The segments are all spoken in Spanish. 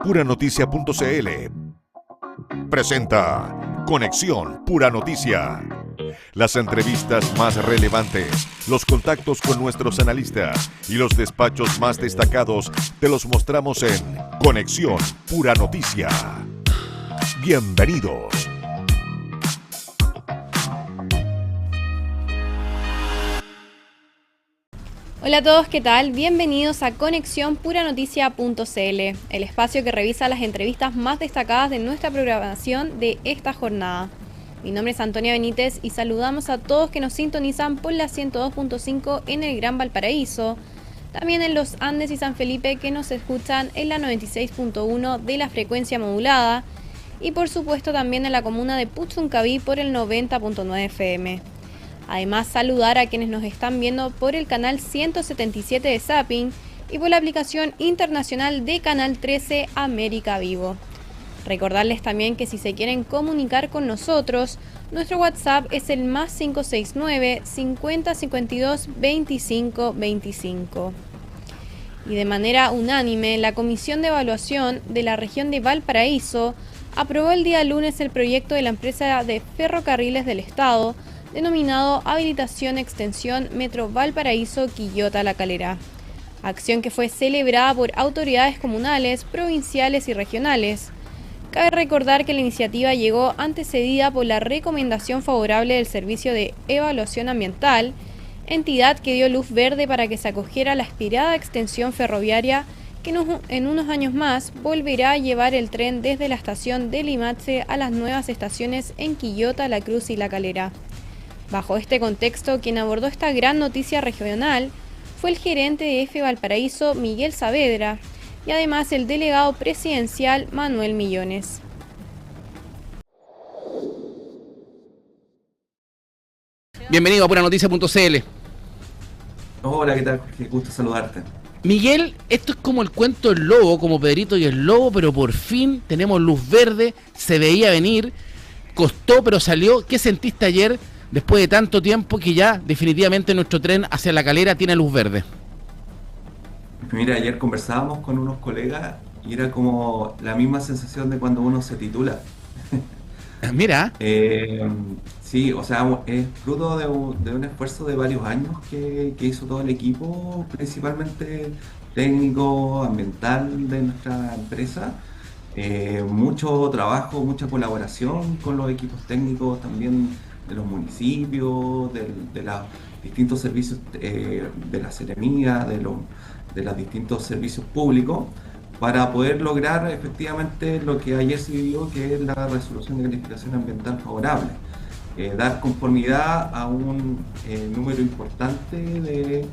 Puranoticia.cl presenta Conexión Pura Noticia. Las entrevistas más relevantes, los contactos con nuestros analistas y los despachos más destacados te los mostramos en Conexión Pura Noticia. Bienvenidos. Hola a todos, ¿qué tal? Bienvenidos a Conexión Puranoticia.cl, el espacio que revisa las entrevistas más destacadas de nuestra programación de esta jornada. Mi nombre es Antonia Benítez y saludamos a todos que nos sintonizan por la 102.5 en el Gran Valparaíso, también en los Andes y San Felipe que nos escuchan en la 96.1 de la frecuencia modulada y por supuesto también en la comuna de Puchuncaví por el 90.9 FM. Además, saludar a quienes nos están viendo por el canal 177 de Zapping y por la aplicación internacional de Canal 13 América Vivo. Recordarles también que si se quieren comunicar con nosotros, nuestro WhatsApp es el +569 50 52 25 25. Y de manera unánime, la Comisión de Evaluación de la región de Valparaíso aprobó el día lunes el proyecto de la empresa de ferrocarriles del Estado denominado Habilitación Extensión Metro Valparaíso Quillota La Calera, acción que fue celebrada por autoridades comunales, provinciales y regionales. Cabe recordar que la iniciativa llegó antecedida por la recomendación favorable del Servicio de Evaluación Ambiental, entidad que dio luz verde para que se acogiera la aspirada extensión ferroviaria que en unos años más volverá a llevar el tren desde la estación de Limache a las nuevas estaciones en Quillota, La Cruz y La Calera. Bajo este contexto, quien abordó esta gran noticia regional fue el gerente de EFE Valparaíso, Miguel Saavedra, y además el delegado presidencial, Manuel Millones. Bienvenido a Puranoticia.cl. Hola, ¿qué tal? Qué gusto saludarte. Miguel, esto es como el cuento del lobo, como Pedrito y el lobo, pero por fin tenemos luz verde, se veía venir, costó pero salió. ¿Qué sentiste ayer? Después de tanto tiempo que ya definitivamente nuestro tren hacia La Calera tiene luz verde. Mira, ayer conversábamos con unos colegas y era como la misma sensación de cuando uno se titula. Mira. Sí, o sea, es fruto de un esfuerzo de varios años que hizo todo el equipo, principalmente técnico, ambiental de nuestra empresa. Mucho trabajo, mucha colaboración con los equipos técnicos también de los municipios, de los distintos servicios de la Seremía, de los distintos servicios públicos, para poder lograr efectivamente lo que ayer se vivió, que es la resolución de calificación ambiental favorable. Dar conformidad a un número importante de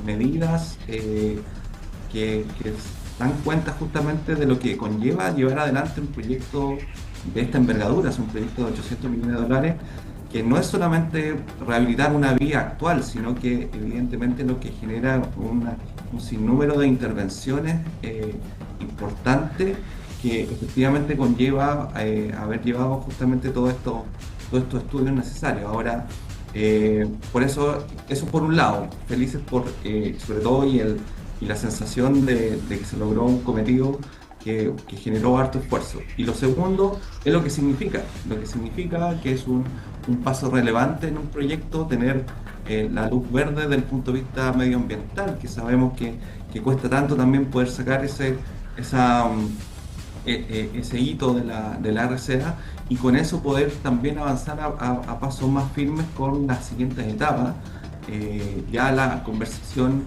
medidas que dan cuenta justamente de lo que conlleva llevar adelante un proyecto de esta envergadura. Es un proyecto de $800 millones, que no es solamente rehabilitar una vía actual, sino que evidentemente lo que genera un sinnúmero de intervenciones importantes que efectivamente conlleva haber llevado justamente todos estos estudios necesarios. Ahora, por eso por un lado, felices por sobre todo y la sensación de que se logró un cometido que generó harto esfuerzo. Y lo segundo es lo que significa que es un paso relevante en un proyecto, tener la luz verde desde el punto de vista medioambiental, que sabemos que cuesta tanto también poder sacar ese hito de la RCA, y con eso poder también avanzar a pasos más firmes con las siguientes etapas. Ya la conversación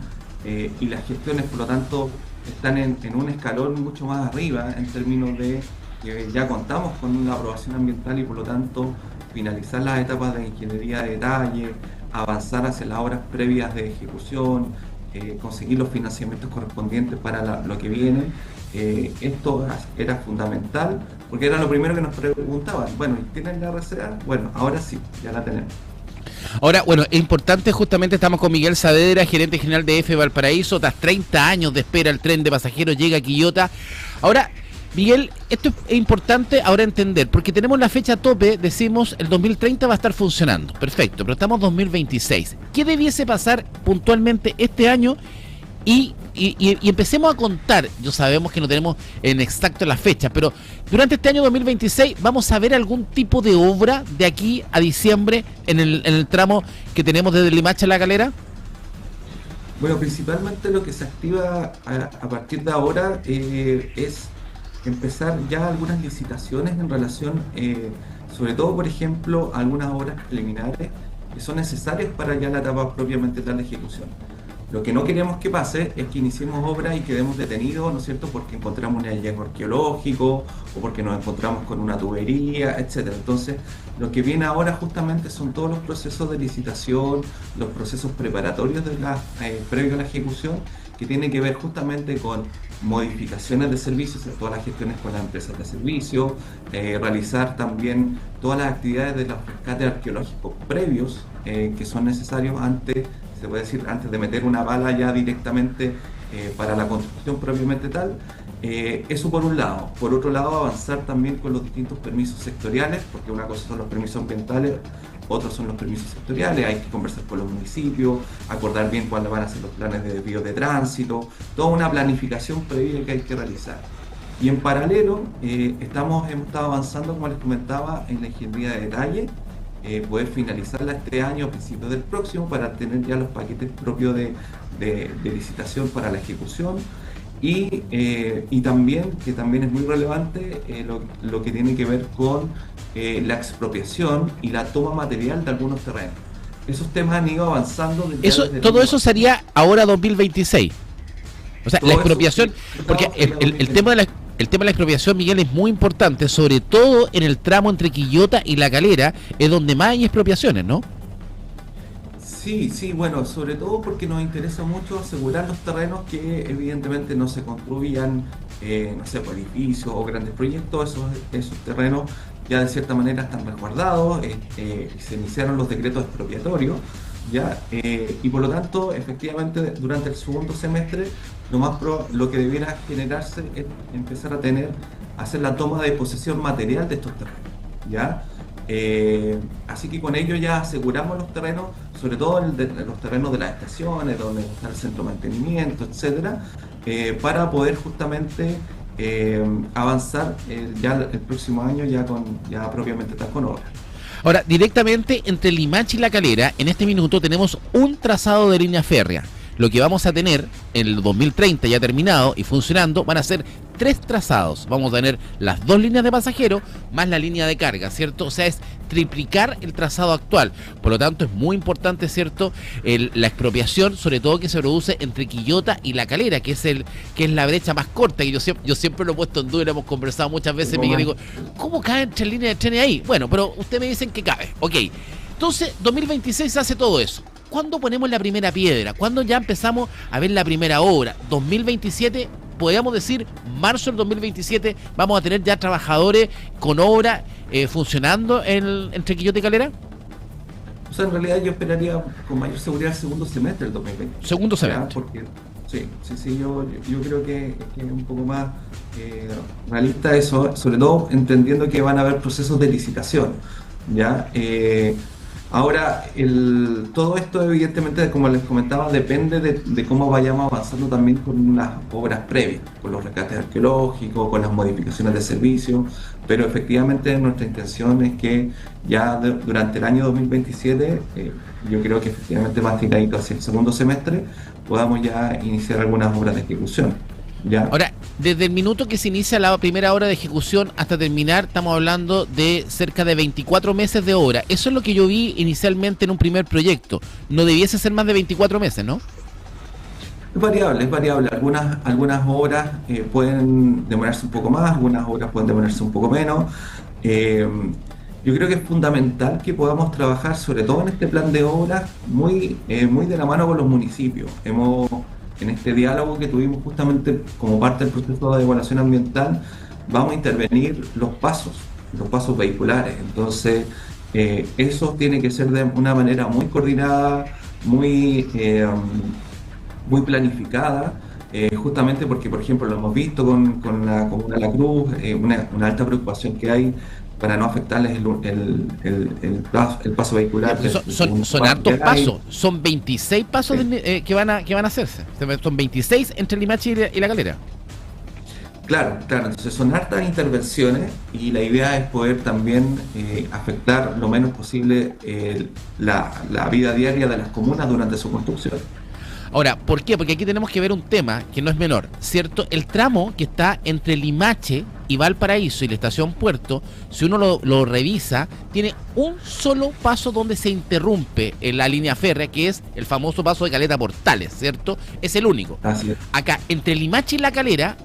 y las gestiones, por lo tanto, están en un escalón mucho más arriba en términos de que ya contamos con una aprobación ambiental y por lo tanto finalizar las etapas de ingeniería de detalle, avanzar hacia las obras previas de ejecución, conseguir los financiamientos correspondientes para lo que viene. Esto era fundamental porque era lo primero que nos preguntaban. Bueno, ¿tienen la RCA? Bueno, ahora sí, ya la tenemos. Ahora, bueno, es importante, justamente estamos con Miguel Saavedra, gerente general de EFE Valparaíso. Tras 30 años de espera, el tren de pasajeros llega a Quillota. Ahora, Miguel, esto es importante ahora entender, porque tenemos la fecha tope, decimos el 2030 va a estar funcionando, perfecto, pero estamos en 2026. ¿Qué debiese pasar puntualmente este año y y empecemos a contar. Yo sabemos que no tenemos en exacto la fecha, pero durante este año 2026 vamos a ver algún tipo de obra de aquí a diciembre en el tramo que tenemos desde Limache a La Calera. Bueno, principalmente lo que se activa a partir de ahora es empezar ya algunas licitaciones en relación, sobre todo, por ejemplo, a algunas obras preliminares que son necesarias para ya la etapa propiamente tal de ejecución. Lo que no queremos que pase es que iniciemos obras y quedemos detenidos, ¿no es cierto?, porque encontramos un hallazgo arqueológico o porque nos encontramos con una tubería, etcétera. Entonces, lo que viene ahora justamente son todos los procesos de licitación, los procesos preparatorios previo a la ejecución, que tienen que ver justamente con modificaciones de servicios, todas las gestiones con las empresas de servicio, realizar también todas las actividades de los rescates arqueológicos previos que son necesarios antes, se puede decir, antes de meter una bala ya directamente para la construcción propiamente tal. Eso por un lado. Por otro lado, avanzar también con los distintos permisos sectoriales, porque una cosa son los permisos ambientales, otros son los permisos sectoriales. Hay que conversar con los municipios, acordar bien cuáles van a ser los planes de desvío de tránsito, toda una planificación previa que hay que realizar. Y en paralelo, hemos estado avanzando, como les comentaba, en la ingeniería de detalle, poder finalizarla este año, a principios del próximo, para tener ya los paquetes propios de licitación para la ejecución. Y también, que también es muy relevante, lo que tiene que ver con la expropiación y la toma material de algunos terrenos. Esos temas han ido avanzando. Todo eso sería ahora 2026. O sea, la expropiación, porque el tema de la expropiación, Miguel, es muy importante, sobre todo en el tramo entre Quillota y La Calera, es donde más hay expropiaciones, ¿no? Sí, bueno, sobre todo porque nos interesa mucho asegurar los terrenos que evidentemente no se construyan, no sé, edificios o grandes proyectos. Esos terrenos ya de cierta manera están resguardados, se iniciaron los decretos expropiatorios, ¿ya? Y por lo tanto, efectivamente, durante el segundo semestre, lo que debiera generarse es empezar a hacer la toma de posesión material de estos terrenos, ¿ya? Así que con ello ya aseguramos los terrenos, sobre todo los terrenos de las estaciones, donde está el centro de mantenimiento, etcétera, para poder justamente avanzar ya el próximo año ya propiamente tal con obra. Ahora, directamente entre Limache y La Calera, en este minuto tenemos un trazado de línea férrea. Lo que vamos a tener en el 2030 ya terminado y funcionando van a ser 3 trazados. Vamos a tener las 2 líneas de pasajeros más la línea de carga, ¿cierto? O sea, es triplicar el trazado actual. Por lo tanto, es muy importante, ¿cierto?, la expropiación, sobre todo que se produce entre Quillota y La Calera, que es la brecha más corta. Y yo siempre lo he puesto en duda, hemos conversado muchas veces, Miguel, digo, ¿cómo caen 3 líneas de trenes ahí? Bueno, pero ustedes me dicen que cabe. Ok, entonces 2026 hace todo eso. ¿Cuándo ponemos la primera piedra? ¿Cuándo ya empezamos a ver la primera obra? 2027, podríamos decir, marzo del 2027, vamos a tener ya trabajadores con obra funcionando entre Quillota y Calera. O sea, en realidad yo esperaría con mayor seguridad el segundo semestre del 2020. Segundo semestre. Porque, sí, yo creo que es un poco más realista eso, sobre todo entendiendo que van a haber procesos de licitación, ¿ya? Ahora, todo esto evidentemente, como les comentaba, depende de cómo vayamos avanzando también con las obras previas, con los rescates arqueológicos, con las modificaciones de servicio, pero efectivamente nuestra intención es que ya durante el año 2027, yo creo que efectivamente más tiradito hacia el segundo semestre, podamos ya iniciar algunas obras de ejecución. ¿Ya? Ahora, desde el minuto que se inicia la primera hora de ejecución hasta terminar, estamos hablando de cerca de 24 meses de obra. Eso es lo que yo vi inicialmente en un primer proyecto. No debiese ser más de 24 meses, ¿no? Es variable. Algunas obras pueden demorarse un poco más, algunas obras pueden demorarse un poco menos. Yo creo que es fundamental que podamos trabajar, sobre todo en este plan de obras, muy de la mano con los municipios. En este diálogo que tuvimos justamente como parte del proceso de evaluación ambiental, vamos a intervenir los pasos vehiculares. Entonces, eso tiene que ser de una manera muy coordinada, muy planificada, justamente porque, por ejemplo, lo hemos visto con la comuna de La Cruz, una alta preocupación que hay para no afectarles el paso vehicular. Son hartos pasos, son 26 pasos que van a hacerse, son 26 entre Limache y La Calera. Claro, entonces son hartas intervenciones y la idea es poder también afectar lo menos posible la vida diaria de las comunas durante su construcción. Ahora, ¿por qué? Porque aquí tenemos que ver un tema que no es menor, ¿cierto? El tramo que está entre Limache y Valparaíso y la estación Puerto, si uno lo revisa, tiene un solo paso donde se interrumpe en la línea férrea, que es el famoso paso de Caleta Portales, ¿cierto? Es el único. Así es. Acá, entre Limache y La Calera,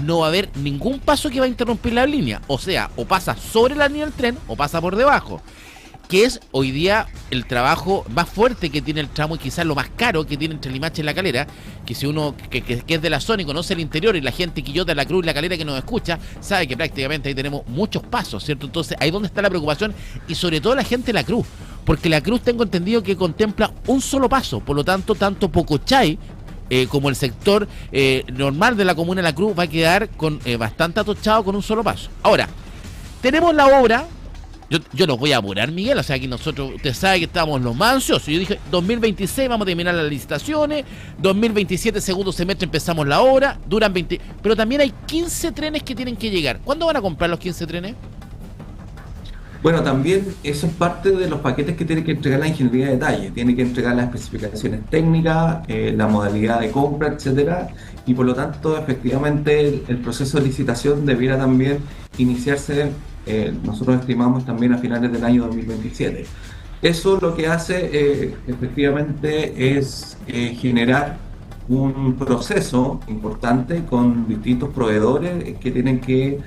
no va a haber ningún paso que va a interrumpir la línea. O sea, o pasa sobre la línea del tren o pasa por debajo. Que es hoy día el trabajo más fuerte que tiene el tramo y quizás lo más caro que tiene entre Limache y La Calera, que si uno que es de la zona y conoce el interior y la gente Quillota, La Cruz y La Calera que nos escucha, sabe que prácticamente ahí tenemos muchos pasos, ¿cierto? Entonces ahí donde está la preocupación y sobre todo la gente de La Cruz, porque La Cruz tengo entendido que contempla un solo paso, por lo tanto, tanto Pocochay como el sector normal de la comuna de La Cruz va a quedar con bastante atochado con un solo paso. Ahora, tenemos la obra. Yo no voy a apurar, Miguel, o sea, aquí nosotros, usted sabe que estamos los más ansiosos. Yo dije, 2026 vamos a terminar las licitaciones, 2027 segundo semestre empezamos la obra, duran 20... Pero también hay 15 trenes que tienen que llegar. ¿Cuándo van a comprar los 15 trenes? Bueno, también eso es parte de los paquetes que tiene que entregar la ingeniería de detalle. Tiene que entregar las especificaciones técnicas, la modalidad de compra, etcétera. Y por lo tanto, efectivamente, el proceso de licitación debiera también iniciarse, nosotros estimamos también a finales del año 2027. Eso lo que hace efectivamente es generar un proceso importante con distintos proveedores que tienen que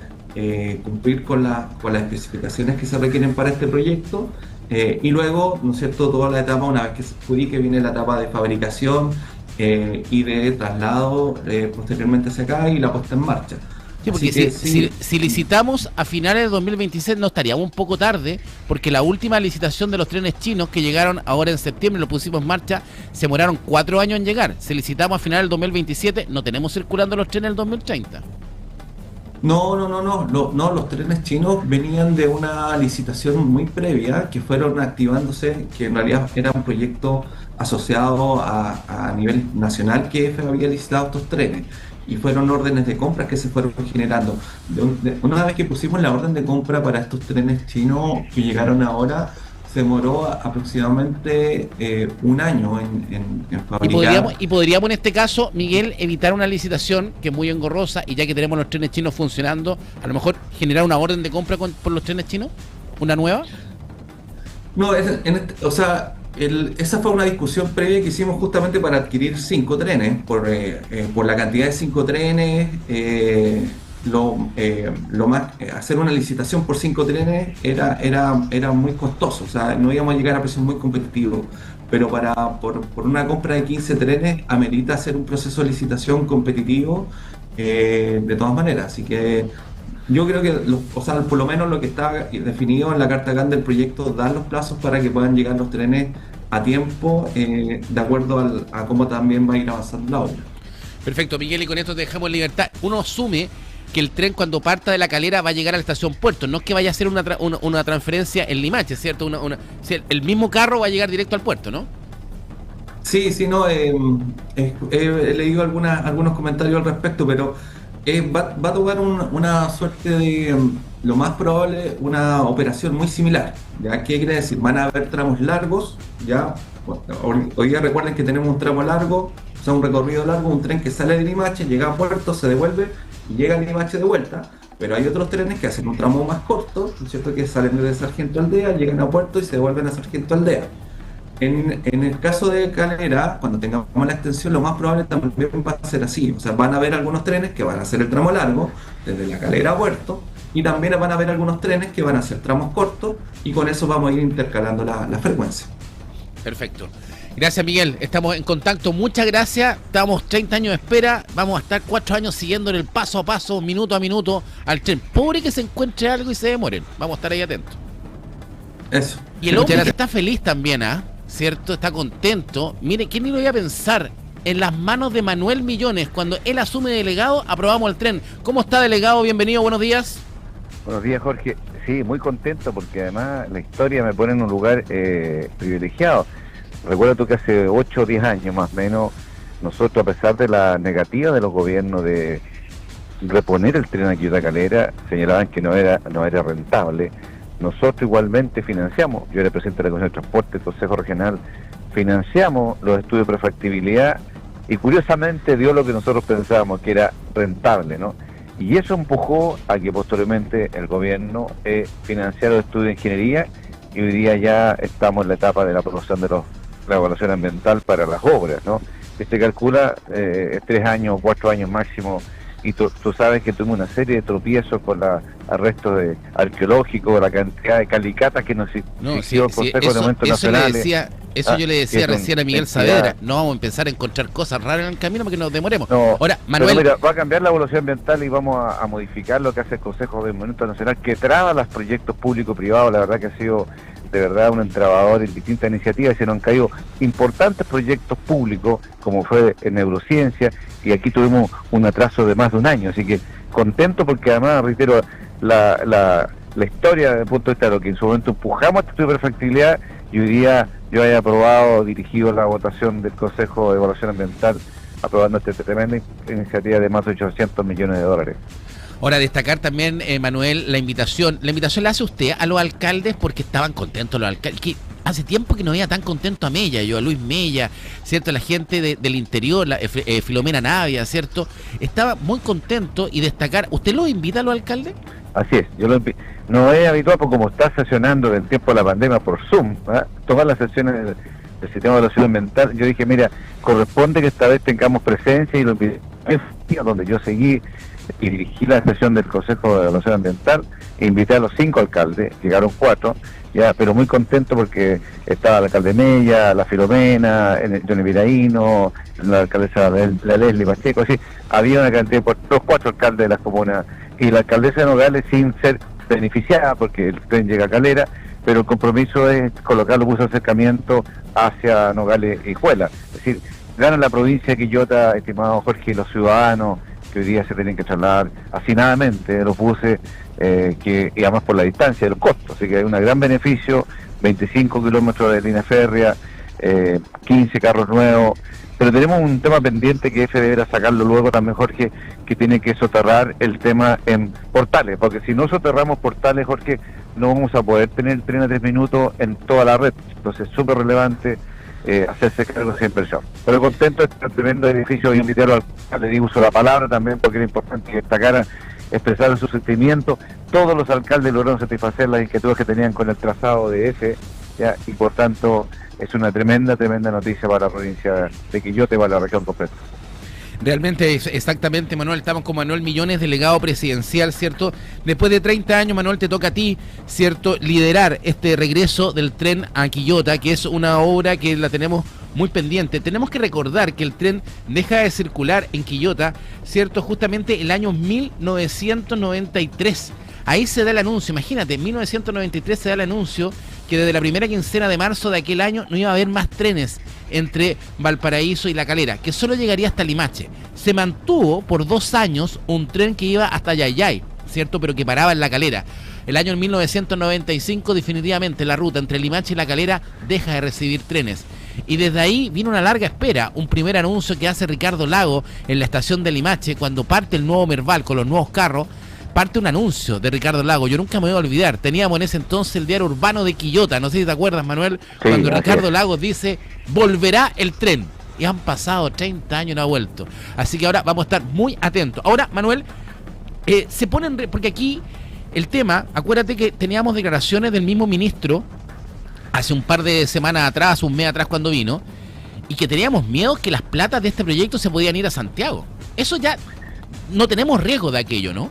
cumplir con las especificaciones que se requieren para este proyecto y luego, ¿no es cierto?, toda la etapa, una vez que se adjudique, viene la etapa de fabricación y de traslado posteriormente hacia acá y la puesta en marcha. Sí, porque si licitamos a finales de 2026 no estaríamos un poco tarde, porque la última licitación de los trenes chinos que llegaron ahora en septiembre, lo pusimos en marcha, se demoraron 4 años en llegar. Si licitamos a finales del 2027, no tenemos circulando los trenes en el 2030. No, los trenes chinos venían de una licitación muy previa que fueron activándose, que en realidad era un proyecto asociado a nivel nacional que EFE había licitado estos trenes y fueron órdenes de compra que se fueron generando. Una vez que pusimos la orden de compra para estos trenes chinos que llegaron ahora, se demoró aproximadamente un año en fabricar. Y podríamos en este caso, Miguel, evitar una licitación que es muy engorrosa y ya que tenemos los trenes chinos funcionando, a lo mejor generar una orden de compra por los trenes chinos, una nueva. No, esa fue una discusión previa que hicimos justamente para adquirir 5 trenes, por la cantidad de 5 trenes. Hacer una licitación por 5 trenes era muy costoso, o sea, no íbamos a llegar a precios muy competitivos, pero por una compra de 15 trenes amerita hacer un proceso de licitación competitivo de todas maneras, así que yo creo que, por lo menos lo que está definido en la carta GAN del proyecto da los plazos para que puedan llegar los trenes a tiempo, de acuerdo a cómo también va a ir avanzando la obra. Perfecto, Miguel, y con esto te dejamos en libertad. Uno asume que el tren cuando parta de La Calera va a llegar a la estación Puerto, no es que vaya a ser una transferencia en Limache, ¿cierto? El mismo carro va a llegar directo al puerto, ¿no? Sí, no, he leído algunos comentarios al respecto, pero va a tomar una suerte de, lo más probable, una operación muy similar. ¿Ya? ¿Qué quiere decir? Van a haber tramos largos, ¿ya? Hoy día recuerden que tenemos un tramo largo, o sea, un recorrido largo, un tren que sale de Limache, llega a Puerto, se devuelve y llega a Limache de vuelta, pero hay otros trenes que hacen un tramo más corto, ¿no es cierto?, que salen de Sargento Aldea, llegan a Puerto y se devuelven a Sargento Aldea. En el caso de Calera, cuando tengamos la extensión, lo más probable también va a ser así, o sea, van a haber algunos trenes que van a hacer el tramo largo, desde La Calera a Puerto, y también van a haber algunos trenes que van a hacer tramos cortos, y con eso vamos a ir intercalando la frecuencia. Perfecto. Gracias, Miguel. Estamos en contacto. Muchas gracias. Estamos 30 años de espera. Vamos a estar 4 años siguiendo el paso a paso, minuto a minuto al tren. Pobre que se encuentre algo y se demoren. Vamos a estar ahí atentos. Eso. Y el hombre que está feliz también, ¿cierto? Está contento. Mire, ¿quién iba a pensar? En las manos de Manuel Millones. Cuando él asume delegado, aprobamos el tren. ¿Cómo está, delegado? Bienvenido, buenos días. Buenos días, Jorge. Sí, muy contento porque además la historia me pone en un lugar privilegiado. Recuerda tú que hace 8 o 10 años más o menos, nosotros, a pesar de la negativa de los gobiernos de reponer el tren a Quillota Calera, señalaban que no era rentable. Nosotros igualmente financiamos, yo era presidente de la Comisión de Transporte, el Consejo Regional, financiamos los estudios de prefactibilidad y curiosamente dio lo que nosotros pensábamos que era rentable, ¿no? Y eso empujó a que posteriormente el gobierno financiara los estudios de ingeniería y hoy día ya estamos en la etapa de la aprobación de la evaluación ambiental para las obras, ¿no? Que se calcula 3 años, 4 años máximo, y tú sabes que tuvimos una serie de tropiezos con arrestos arqueológicos, la cantidad de calicatas que nos exigió el Consejo de Monumentos Nacionales. Yo le decía recién a Miguel Saavedra, no vamos a empezar a encontrar cosas raras en el camino porque nos demoremos. No, ahora, Manuel... Pero mira, va a cambiar la evaluación ambiental y vamos a modificar lo que hace el Consejo de Monumentos Nacional, que traba los proyectos público-privados. La verdad que ha sido de verdad un entrabador en distintas iniciativas, se nos han caído importantes proyectos públicos, como fue en neurociencia, y aquí tuvimos un atraso de más de un año, así que contento porque además, reitero, la historia desde el punto de vista de lo que en su momento empujamos a este estudio de perfectibilidad, y hoy día yo haya aprobado, dirigido la votación del Consejo de Evaluación Ambiental, aprobando esta tremenda iniciativa de más de 800 millones de dólares. Ahora, destacar también, Manuel, la invitación la hace usted a los alcaldes porque estaban contentos los alcaldes, que hace tiempo que no veía tan contento a Mella, yo a Luis Mella, ¿cierto? La gente del interior, Filomena Navia, ¿cierto? Estaba muy contento y destacar, ¿usted los invita a los alcaldes? Así es, yo no es habitual porque como está sesionando del tiempo de la pandemia por Zoom, todas las sesiones del sistema de evaluación ambiental, yo dije, mira, corresponde que esta vez tengamos presencia y lo invité, donde yo seguí y dirigí la sesión del Consejo de Evaluación Ambiental e invité a los 5 alcaldes, llegaron 4, ya, pero muy contento porque estaba el alcalde Mella, la Filomena, Johnny Viraíno, la alcaldesa la Leslie Pacheco, así, había una cantidad de los 4 alcaldes de las comunas, y la alcaldesa de Nogales sin ser beneficiada porque el tren llega a Calera, pero el compromiso es colocar los buses de acercamiento hacia Nogales y Juela, es decir, gana la provincia de Quillota, estimado Jorge, y los ciudadanos que hoy día se tienen que trasladar hacinadamente los buses, y además por la distancia y los costos, así que hay un gran beneficio, 25 kilómetros de línea férrea, 15 carros nuevos, pero tenemos un tema pendiente que ese deberá sacarlo luego también, Jorge, que tiene que soterrar el tema en Portales, porque si no soterramos Portales, Jorge, no vamos a poder tener el tren a 3 minutos en toda la red, entonces es súper relevante hacerse cargo de esa inversión. Pero contento de este tremendo edificio y invitarlo al alcalde, le uso la palabra también porque era importante que destacaran, expresaron su sentimiento. Todos los alcaldes lograron satisfacer las inquietudes que tenían con el trazado de ese, ¿ya? Y por tanto es una tremenda noticia para la provincia de Quillota y para la región completa. Realmente, exactamente, Manuel, estamos con Manuel Millones, delegado presidencial, ¿cierto? Después de 30 años, Manuel, te toca a ti, ¿cierto?, liderar este regreso del tren a Quillota, que es una obra que la tenemos muy pendiente. Tenemos que recordar que el tren deja de circular en Quillota, ¿cierto?, justamente el año 1993. Ahí se da el anuncio, imagínate, en 1993 se da el anuncio que desde la primera quincena de marzo de aquel año no iba a haber más trenes entre Valparaíso y La Calera, que solo llegaría hasta Limache. Se mantuvo por 2 años un tren que iba hasta Yayay, ¿cierto?, pero que paraba en La Calera. El año 1995 definitivamente la ruta entre Limache y La Calera deja de recibir trenes. Y desde ahí vino una larga espera, un primer anuncio que hace Ricardo Lago en la estación de Limache, cuando parte el nuevo Merval con los nuevos carros, parte un anuncio de Ricardo Lago. Yo nunca me voy a olvidar, teníamos en ese entonces el diario urbano de Quillota, no sé si te acuerdas, Manuel, sí, cuando Ricardo Lago dice, volverá el tren, y han pasado 30 años y no ha vuelto, así que ahora vamos a estar muy atentos. Ahora, Manuel, se ponen, porque aquí el tema, acuérdate que teníamos declaraciones del mismo ministro hace un par de semanas atrás, un mes atrás cuando vino, y que teníamos miedo que las platas de este proyecto se podían ir a Santiago. Eso ya, no tenemos riesgo de aquello, ¿no?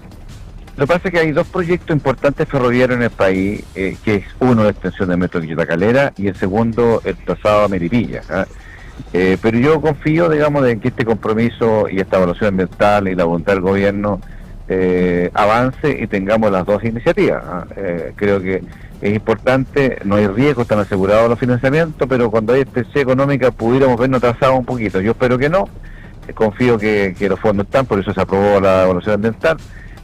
Lo que pasa es que hay 2 proyectos importantes ferroviarios en el país, que es uno la extensión del metro de Quillota Calera y el segundo el trazado a Melipilla, pero yo confío, digamos, de que este compromiso y esta evaluación ambiental y la voluntad del gobierno avance y tengamos las 2 iniciativas. Creo que es importante, no hay riesgo, están asegurados los financiamientos, pero cuando hay especie económica pudiéramos vernos trazados un poquito. Yo espero que no, confío que los fondos están, por eso se aprobó la evaluación ambiental.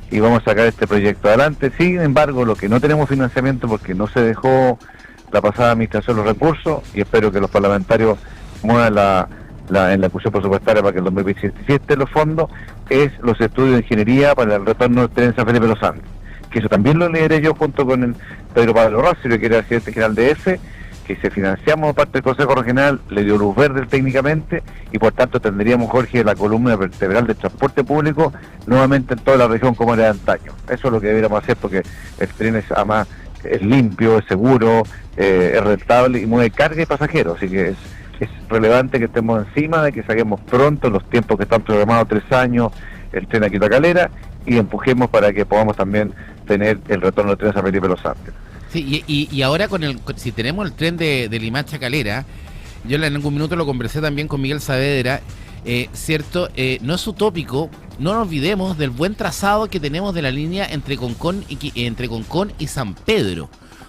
y vamos a sacar este proyecto adelante. Sin embargo, lo que no tenemos financiamiento porque no se dejó la pasada administración los recursos, y espero que los parlamentarios muevan en la discusión presupuestaria para que el 2027 los fondos, es los estudios de ingeniería para el retorno del tren San Felipe Los Andes, que eso también lo lideré yo junto con el Pedro Pablo Rossi, que era el gerente general de EFE, que se financiamos parte del Consejo Regional, le dio luz verde técnicamente, y por tanto tendríamos, Jorge, la columna vertebral del transporte público nuevamente en toda la región como era de antaño. Eso es lo que deberíamos hacer, porque el tren es, además, es limpio, es seguro, es rentable y mueve carga y pasajeros, así que es relevante que estemos encima de que saquemos pronto los tiempos que están programados, 3 años, el tren aquí a Calera, y empujemos para que podamos también tener el retorno del tren San Felipe Los Andes. Sí, y ahora si tenemos el tren de Limache a Calera, yo en algún minuto lo conversé también con Miguel Saavedra, cierto, no es utópico, no nos olvidemos del buen trazado que tenemos de la línea entre Concón y San Pedro.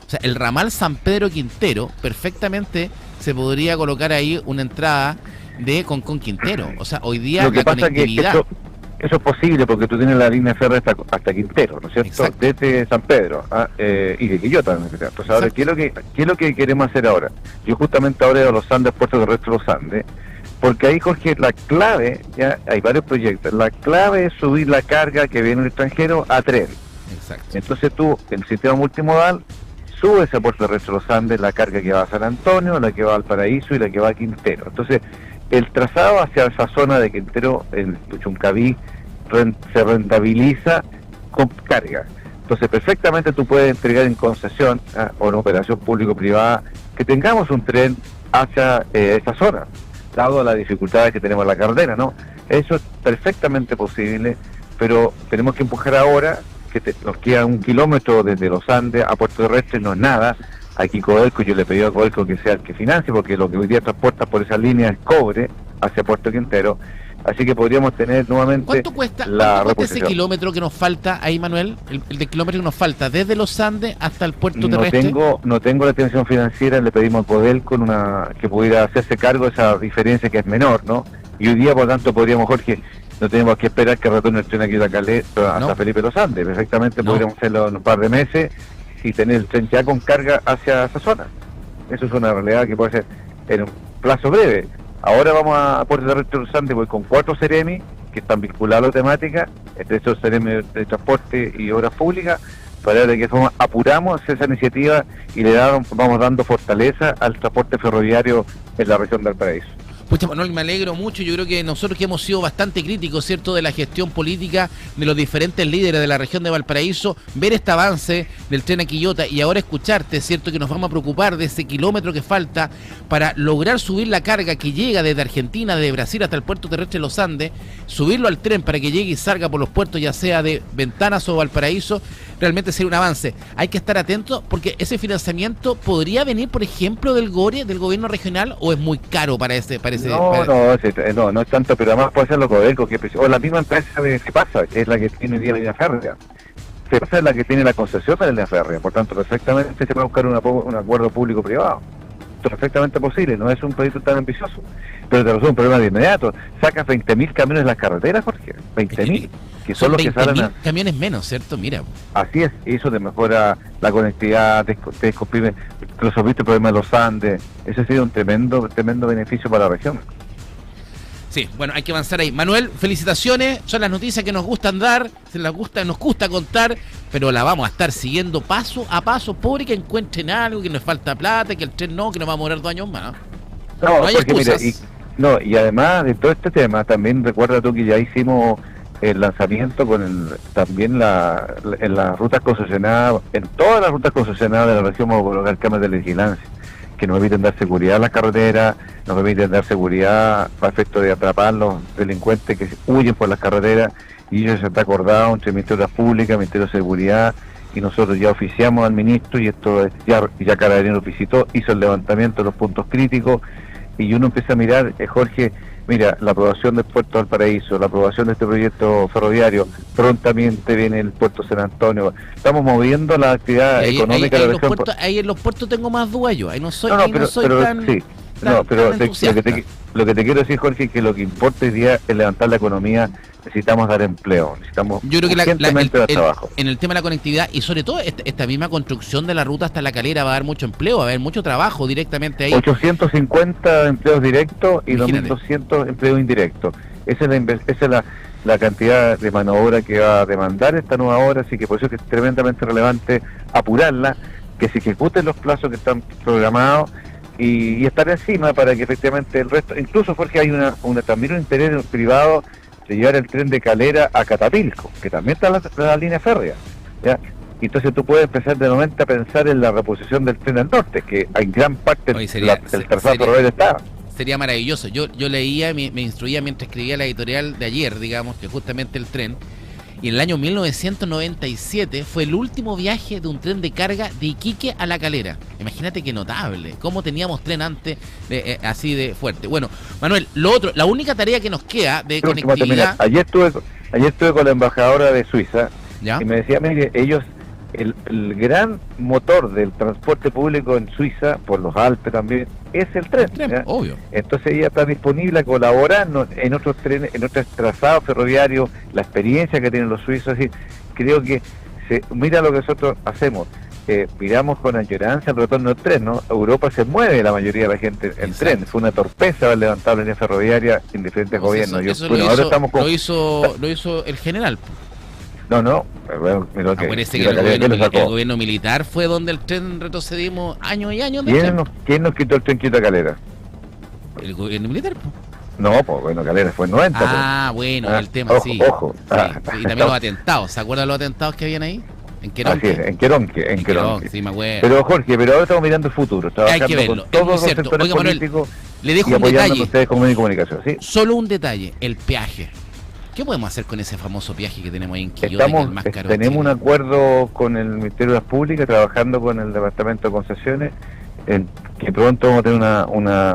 O sea, el ramal San Pedro Quintero perfectamente se podría colocar ahí una entrada de Concón Quintero. O sea, hoy día lo que la pasa conectividad... que eso es posible porque tú tienes la línea férrea hasta Quintero, ¿no es cierto? Exacto. Desde San Pedro y de Quillota. Entonces, ahora, ¿qué es lo que queremos hacer ahora? Yo justamente ahora he ido a los Andes, Puerto Terrestre Los Andes, porque ahí, Jorge, la clave, ya hay varios proyectos, la clave es subir la carga que viene del extranjero a tren. Exacto. Entonces tú, en el sistema multimodal, subes a Puerto Terrestre Los Andes la carga que va a San Antonio, la que va al Paraíso y la que va a Quintero. Entonces, el trazado hacia esa zona de Quintero, en Puchuncaví, se rentabiliza con carga. Entonces, perfectamente tú puedes entregar en concesión o en operación público-privada que tengamos un tren hacia esa zona, dado las dificultades que tenemos en la carretera, ¿no? Eso es perfectamente posible, pero tenemos que empujar ahora, que nos queda 1 kilómetro desde los Andes a Puerto Terrestre, no es nada. Aquí Codelco, yo le pedí a Codelco que sea el que financie, porque lo que hoy día transporta por esa línea es cobre hacia Puerto Quintero, así que podríamos tener nuevamente ¿Cuánto cuesta ese kilómetro que nos falta ahí, Manuel? El de kilómetro que nos falta desde los Andes hasta el puerto terrestre. No tengo la atención financiera, le pedimos a Codelco que pudiera hacerse cargo de esa diferencia que es menor, ¿no? Y hoy día, por tanto, podríamos, Jorge, no tenemos que esperar que retorne el tren aquí a Calera hasta Felipe Los Andes, perfectamente podríamos hacerlo en un par de meses y tener el tren ya con carga hacia esa zona. Eso es una realidad que puede ser en un plazo breve. Ahora vamos a Puerto Terrestre Los Andes, voy con 4 Ceremi que están vinculados a la temática, entre esos Ceremi de transporte y obras públicas, para ver de qué forma apuramos esa iniciativa y vamos dando fortaleza al transporte ferroviario en la región del Paraíso. Pucha, Manuel, me alegro mucho. Yo creo que nosotros que hemos sido bastante críticos, ¿cierto?, de la gestión política de los diferentes líderes de la región de Valparaíso, ver este avance del tren a Quillota y ahora escucharte, ¿cierto?, que nos vamos a preocupar de ese kilómetro que falta para lograr subir la carga que llega desde Argentina, de Brasil hasta el puerto terrestre de Los Andes, subirlo al tren para que llegue y salga por los puertos, ya sea de Ventanas o Valparaíso, realmente sería un avance. Hay que estar atentos porque ese financiamiento podría venir, por ejemplo, del GORE, del gobierno regional, o es muy caro para ese... No es tanto, pero además puede ser lo Codelco, o la misma empresa de Cepasa, que es la que tiene la línea férrea. Cepasa es la que tiene la concesión de la línea férrea, por tanto, perfectamente se puede buscar un acuerdo público-privado. Perfectamente posible, no es un proyecto tan ambicioso, pero te resuelve un problema de inmediato. Sacas 20.000 camiones en las carreteras, Jorge, 20.000, que son los que salen camiones menos, ¿cierto? Mira. Así es, eso te mejora la conectividad, te descomprime, resolviste el problema de los Andes, ese ha sido un tremendo beneficio para la región. Sí, bueno, hay que avanzar ahí. Manuel, felicitaciones, son las noticias que nos gustan dar, nos gusta contar, pero la vamos a estar siguiendo paso a paso, pobre que encuentren algo, que nos falta plata, que el tren que nos va a morir 2 años más. No hay excusas. Y además de todo este tema, también recuerda tú que ya hicimos el lanzamiento con también en las rutas concesionadas, en todas las rutas concesionadas de la región vamos a colocar cámaras de vigilancia que nos permiten dar seguridad a las carreteras, nos permiten dar seguridad para efecto de atrapar los delincuentes que huyen por las carreteras, y eso se está acordado entre el Ministerio de Obras Públicas, el Ministerio de Seguridad, y nosotros ya oficiamos al ministro, y esto ya Carabineros visitó, hizo el levantamiento de los puntos críticos, y uno empieza a mirar, Jorge, mira, la aprobación del puerto del Paraíso, la aprobación de este proyecto ferroviario, prontamente viene el puerto San Antonio, estamos moviendo la actividad económica de la región. Ahí en los puertos tengo más dudas yo, ahí no soy tan... Sí, No, pero entusiasta. lo que te quiero decir, Jorge, es que lo que importa hoy día es levantar la economía. Necesitamos dar empleo, necesitamos Yo creo que urgentemente dar trabajo. en el tema de la conectividad y sobre todo esta misma construcción de la ruta hasta La Calera va a dar mucho empleo, va a haber mucho trabajo directamente ahí. 850 empleos directos y Imagínate. 2.200 empleos indirectos. Esa es la cantidad de mano de obra que va a demandar esta nueva obra, así que por eso es que es tremendamente relevante apurarla, que se ejecuten los plazos que están programados y estar encima para que efectivamente el resto, incluso porque hay también un interés privado de llevar el tren de Calera a Catapilco, que también está la línea férrea, ¿ya? Y entonces tú puedes empezar de momento a pensar en la reposición del tren al norte, que en gran parte Oye, el trazado ferroviario está. Sería maravilloso. Yo leía, me instruía mientras escribía la editorial de ayer, digamos, que justamente el tren. Y en el año 1997 fue el último viaje de un tren de carga de Iquique a La Calera. Imagínate qué notable, cómo teníamos tren antes así de fuerte. Bueno, Manuel, lo otro, la única tarea que nos queda de conectividad... Ayer estuve con la embajadora de Suiza, ¿ya? y me decía, mire, ellos, el gran motor del transporte público en Suiza, por los Alpes también, es el tren. ¿Ya? Obvio. Entonces ella está disponible a colaborar en otros trenes, en otros trazados ferroviarios, la experiencia que tienen los suizos. Así, creo que mira lo que nosotros hacemos. Miramos con añoranza el retorno del tren, ¿no? Europa se mueve la mayoría de la gente en tren. Fue una torpeza haber levantado la línea ferroviaria en diferentes gobiernos. Lo hizo el general. No, pero acuérdese que el gobierno militar fue donde el tren retrocedimos años y años. ¿Quién nos quitó el tren Quito a Calera? El gobierno militar, pues. No, pues bueno, Calera fue en 90. Ah, pues. Bueno, el tema, sí. Ojo. Sí. Y también los atentados. ¿Se acuerdan de los atentados que habían ahí? En Queronque. Así es, en Queronque. Sí, me acuerdo. Pero Jorge, ahora estamos mirando el futuro. Hay que verlo. Con todos los sectores políticos le dejo y un apoyando detalle. a ustedes como medio de comunicación. ¿Sí? Solo un detalle, el peaje. ¿Qué podemos hacer con ese famoso peaje que tenemos ahí en Quillota, que es el más caro? Tenemos un acuerdo con el Ministerio de las Públicas, trabajando con el Departamento de Concesiones, que pronto vamos a tener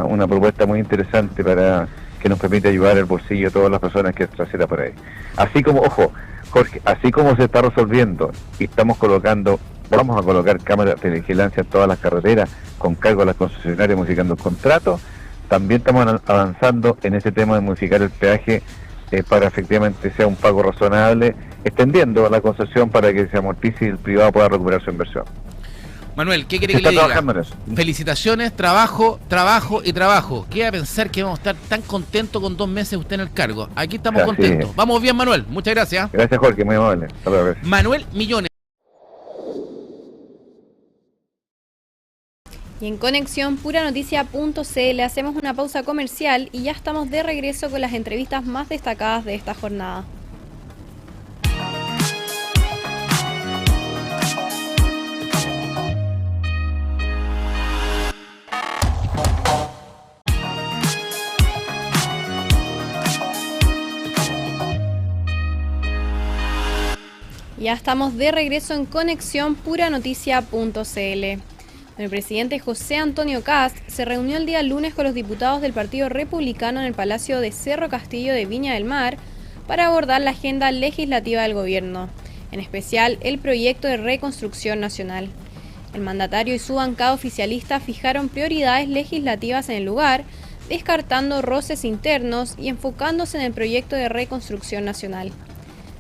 una propuesta muy interesante para que nos permita ayudar el bolsillo a todas las personas que transita por ahí. Así como, ojo, Jorge, así como se está resolviendo y vamos a colocar cámaras de vigilancia en todas las carreteras con cargo a las concesionarias modificando el contrato, también estamos avanzando en ese tema de modificar el peaje para efectivamente sea un pago razonable, extendiendo la concesión para que se amortice y el privado pueda recuperar su inversión. Manuel, ¿qué quiere que le diga? Felicitaciones, trabajo y trabajo. ¿Qué va a pensar que vamos a estar tan contentos con 2 meses usted en el cargo? Aquí estamos contentos. Es. Vamos bien, Manuel. Muchas gracias. Gracias, Jorge, muy amable. Hasta luego. Manuel Millones. Y en conexión puranoticia.cl hacemos una pausa comercial y ya estamos de regreso con las entrevistas más destacadas de esta jornada. Ya estamos de regreso en conexión puranoticia.cl. El presidente José Antonio Kast se reunió el día lunes con los diputados del Partido Republicano en el Palacio de Cerro Castillo de Viña del Mar para abordar la agenda legislativa del gobierno, en especial el proyecto de reconstrucción nacional. El mandatario y su bancada oficialista fijaron prioridades legislativas en el lugar, descartando roces internos y enfocándose en el proyecto de reconstrucción nacional.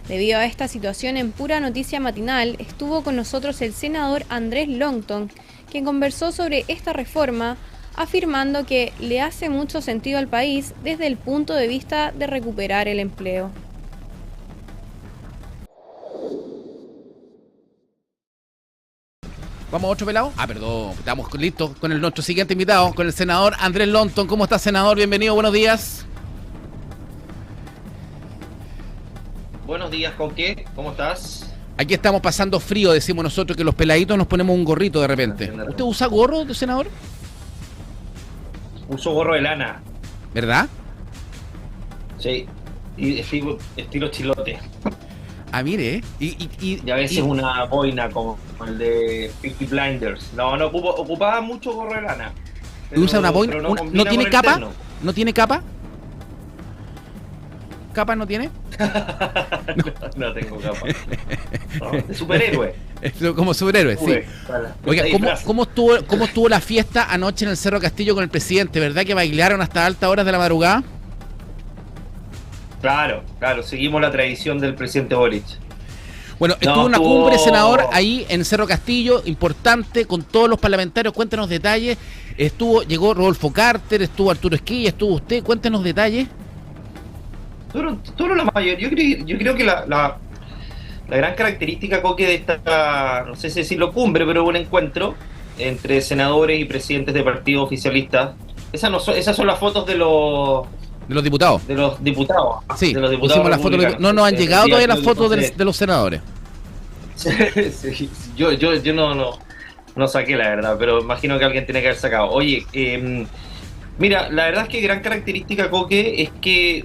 Debido a esta situación, en Pura Noticia Matinal estuvo con nosotros el senador Andrés Longton, quien conversó sobre esta reforma, afirmando que le hace mucho sentido al país desde el punto de vista de recuperar el empleo. ¿Vamos a otro pelado? Perdón, estamos listos con nuestro siguiente invitado, con el senador Andrés Longton. ¿Cómo está, senador? Bienvenido, buenos días. Buenos días, Coque. ¿Cómo estás? Aquí estamos pasando frío, decimos nosotros, que los peladitos nos ponemos un gorrito de repente. ¿Usted usa gorro, senador? Uso gorro de lana. ¿Verdad? Sí, y estilo chilote. Mire, y a veces una boina como el de Peaky Blinders. No, ocupaba mucho gorro de lana. ¿Usa una boina? ¿No tiene capa? ¿No tiene capa? ¿Capas no tiene? No tengo capa. No, de superhéroe. Como superhéroe, sí. Oiga, Disfraz. ¿cómo estuvo la fiesta anoche en el Cerro Castillo con el presidente? ¿Verdad que bailaron hasta altas horas de la madrugada? Claro, seguimos la tradición del presidente Boric. Bueno, estuvo una cumbre, senador, ahí en Cerro Castillo, importante, con todos los parlamentarios. Cuéntenos detalles. Llegó Rodolfo Carter, estuvo Arturo Esquilla, estuvo usted. Cuéntenos detalles. Todo la mayoría. Yo creo que la gran característica, Coque, de esta, no sé si decirlo cumbre, pero un encuentro entre senadores y presidentes de partidos oficialistas. Esas son las fotos de los diputados. De los diputados. Sí, de los diputados pusimos las fotos. No nos han llegado todavía las fotos de los senadores. Sí, yo no saqué, la verdad, pero imagino que alguien tiene que haber sacado. Oye, mira, la verdad es que gran característica, Coque, es que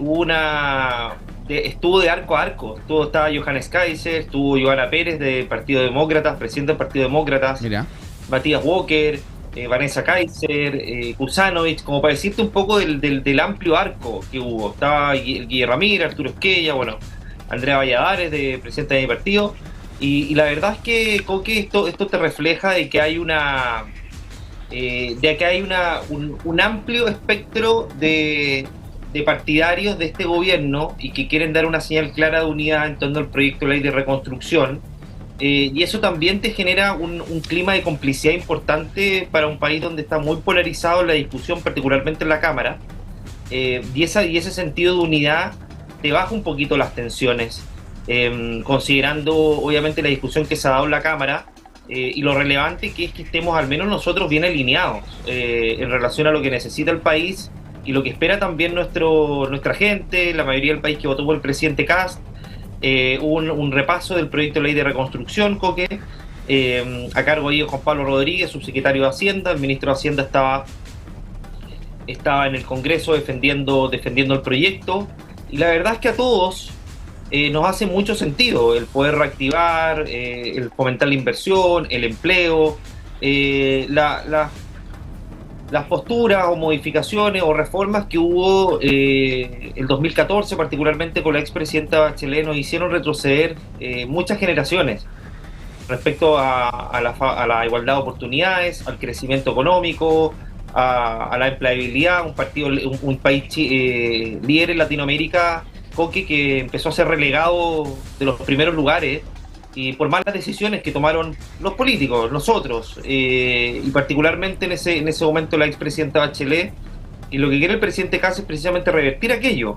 estuvo de arco a arco. Estaba Johannes Kaiser, estuvo Johanna Pérez del Partido Demócratas, presidente del Partido Demócratas, Mira. Matías Walker, Vanessa Kaiser, Kusanovich, como para decirte un poco del amplio arco que hubo. Estaba Guille Ramírez, Arturo Esquella, bueno, Andrea Valladares, presidenta de mi partido. Y la verdad es que, Coque, esto te refleja de que hay un amplio espectro de partidarios de este gobierno y que quieren dar una señal clara de unidad en torno al proyecto de ley de reconstrucción. Y eso también te genera un clima de complicidad importante para un país donde está muy polarizado la discusión, particularmente en la Cámara. Y ese sentido de unidad te baja un poquito las tensiones, considerando obviamente la discusión que se ha dado en la Cámara y lo relevante que es que estemos al menos nosotros bien alineados en relación a lo que necesita el país y lo que espera también nuestra gente, la mayoría del país que votó por el presidente Kast. Hubo un repaso del proyecto de ley de reconstrucción, Coque, a cargo de Juan Pablo Rodríguez, subsecretario de Hacienda. El ministro de Hacienda estaba en el Congreso defendiendo el proyecto, y la verdad es que a todos nos hace mucho sentido el poder reactivar, el fomentar la inversión, el empleo, las posturas o modificaciones o reformas que hubo el 2014, particularmente con la expresidenta Bachelet, nos hicieron retroceder muchas generaciones respecto a la igualdad de oportunidades, al crecimiento económico, a la empleabilidad. Un país líder en Latinoamérica, Coque, que empezó a ser relegado de los primeros lugares y por malas decisiones que tomaron los políticos, nosotros, y particularmente en ese momento la expresidenta Bachelet. Y lo que quiere el presidente Kast es precisamente revertir aquello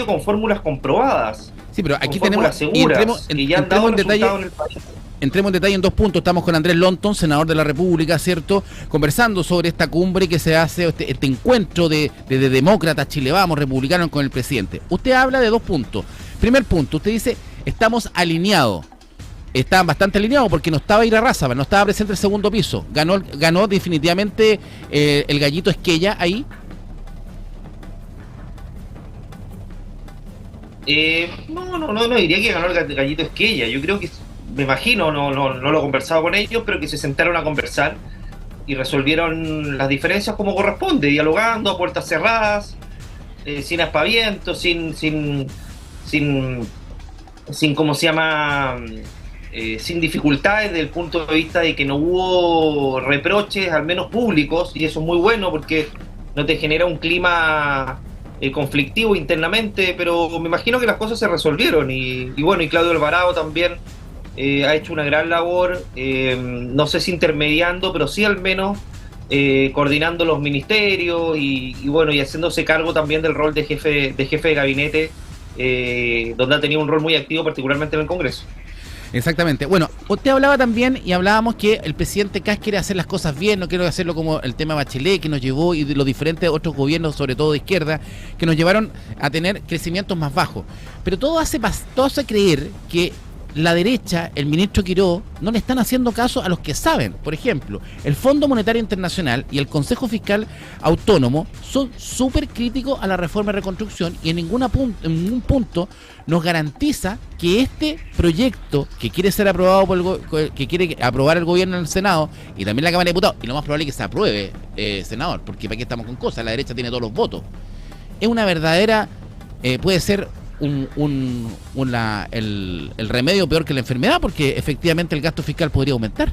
con fórmulas comprobadas. Sí, pero aquí con fórmulas seguras, que ya han dado resultado en el país. Entremos en detalle en dos puntos. Estamos con Andrés Lonton, senador de la República, ¿cierto? Conversando sobre esta cumbre que se hace, este encuentro de demócratas, Chile Vamos, republicanos con el presidente. Usted habla de dos puntos. Primer punto, usted dice, estamos alineados. Estaban bastante alineados porque no estaba Ira Rázaval, no estaba presente el segundo piso. Ganó definitivamente el gallito Esquella ahí. No diría que ganó el gallito Esquella. Yo creo que, me imagino, no lo he conversado con ellos, pero que se sentaron a conversar y resolvieron las diferencias como corresponde, dialogando a puertas cerradas, sin aspavientos, sin ¿cómo se llama? Sin dificultades desde el punto de vista de que no hubo reproches, al menos públicos, y eso es muy bueno porque no te genera un clima conflictivo internamente, pero me imagino que las cosas se resolvieron y bueno, y Claudio Alvarado también ha hecho una gran labor, no sé si intermediando, pero sí al menos coordinando los ministerios y bueno, y haciéndose cargo también del rol de jefe de gabinete, donde ha tenido un rol muy activo, particularmente en el Congreso. Exactamente. Bueno, usted hablaba también y hablábamos que el presidente Kast quiere hacer las cosas bien, no quiere hacerlo como el tema Bachelet que nos llevó y de los diferentes otros gobiernos, sobre todo de izquierda, que nos llevaron a tener crecimientos más bajos. Pero todo hace creer que la derecha, el ministro Quiró, no le están haciendo caso a los que saben. Por ejemplo, el Fondo Monetario Internacional y el Consejo Fiscal Autónomo son súper críticos a la reforma de reconstrucción y en ningún punto nos garantiza que este proyecto que quiere ser aprobado que quiere aprobar el gobierno en el Senado y también la Cámara de Diputados, y lo más probable es que se apruebe, senador, porque para qué estamos con cosas, la derecha tiene todos los votos. Es una verdadera puede ser el remedio peor que la enfermedad, porque efectivamente el gasto fiscal podría aumentar.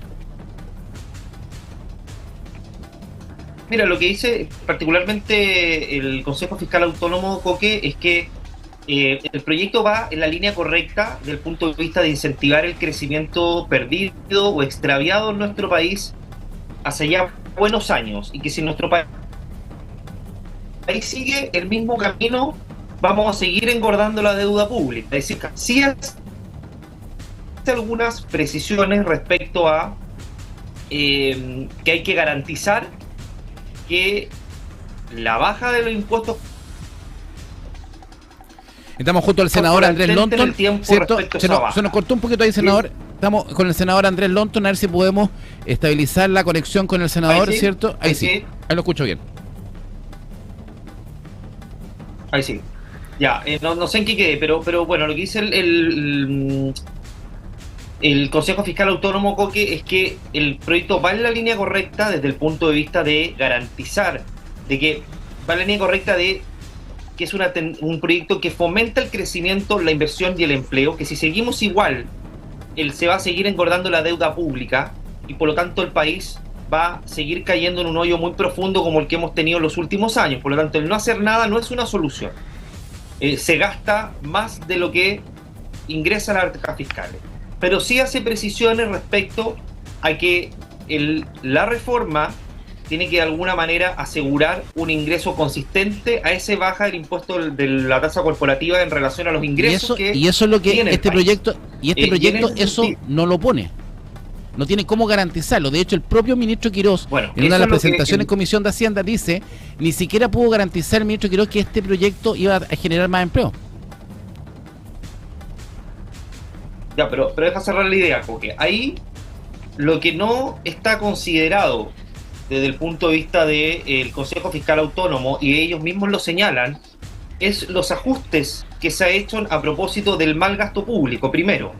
Mira, lo que dice particularmente el Consejo Fiscal Autónomo, Coque, es que el proyecto va en la línea correcta desde el punto de vista de incentivar el crecimiento perdido o extraviado en nuestro país hace ya buenos años, y que si nuestro país sigue el mismo camino, vamos a seguir engordando la deuda pública. Es decir, sí hace algunas precisiones respecto a que hay que garantizar que la baja de los impuestos... Estamos junto al senador Andrés Lonton, ¿cierto? Se nos cortó un poquito ahí, senador. Estamos con el senador Andrés Lonton, a ver si podemos estabilizar la conexión con el senador, sí, ¿cierto? Ahí sí, ahí lo escucho bien. Ahí sí. Ya, no sé en qué quede, pero bueno, lo que dice el Consejo Fiscal Autónomo, Coque, es que el proyecto va en la línea correcta desde el punto de vista de garantizar, de que va en la línea correcta de que es un proyecto que fomenta el crecimiento, la inversión y el empleo, que si seguimos igual, se va a seguir engordando la deuda pública y por lo tanto el país va a seguir cayendo en un hoyo muy profundo como el que hemos tenido en los últimos años. Por lo tanto, el no hacer nada no es una solución. Se gasta más de lo que ingresa a las arcas fiscales. Pero sí hace precisiones respecto a que la reforma tiene que de alguna manera asegurar un ingreso consistente a ese baja del impuesto de la tasa corporativa en relación a los ingresos y eso es lo que este proyecto eso no lo pone. No tiene cómo garantizarlo. De hecho, el propio ministro Quirós, en una de las presentaciones en Comisión de Hacienda, dice, ni siquiera pudo garantizar el ministro Quirós que este proyecto iba a generar más empleo. Ya, pero deja cerrar la idea, porque ahí lo que no está considerado desde el punto de vista del Consejo Fiscal Autónomo, y ellos mismos lo señalan, es los ajustes que se ha hecho a propósito del mal gasto público, primero,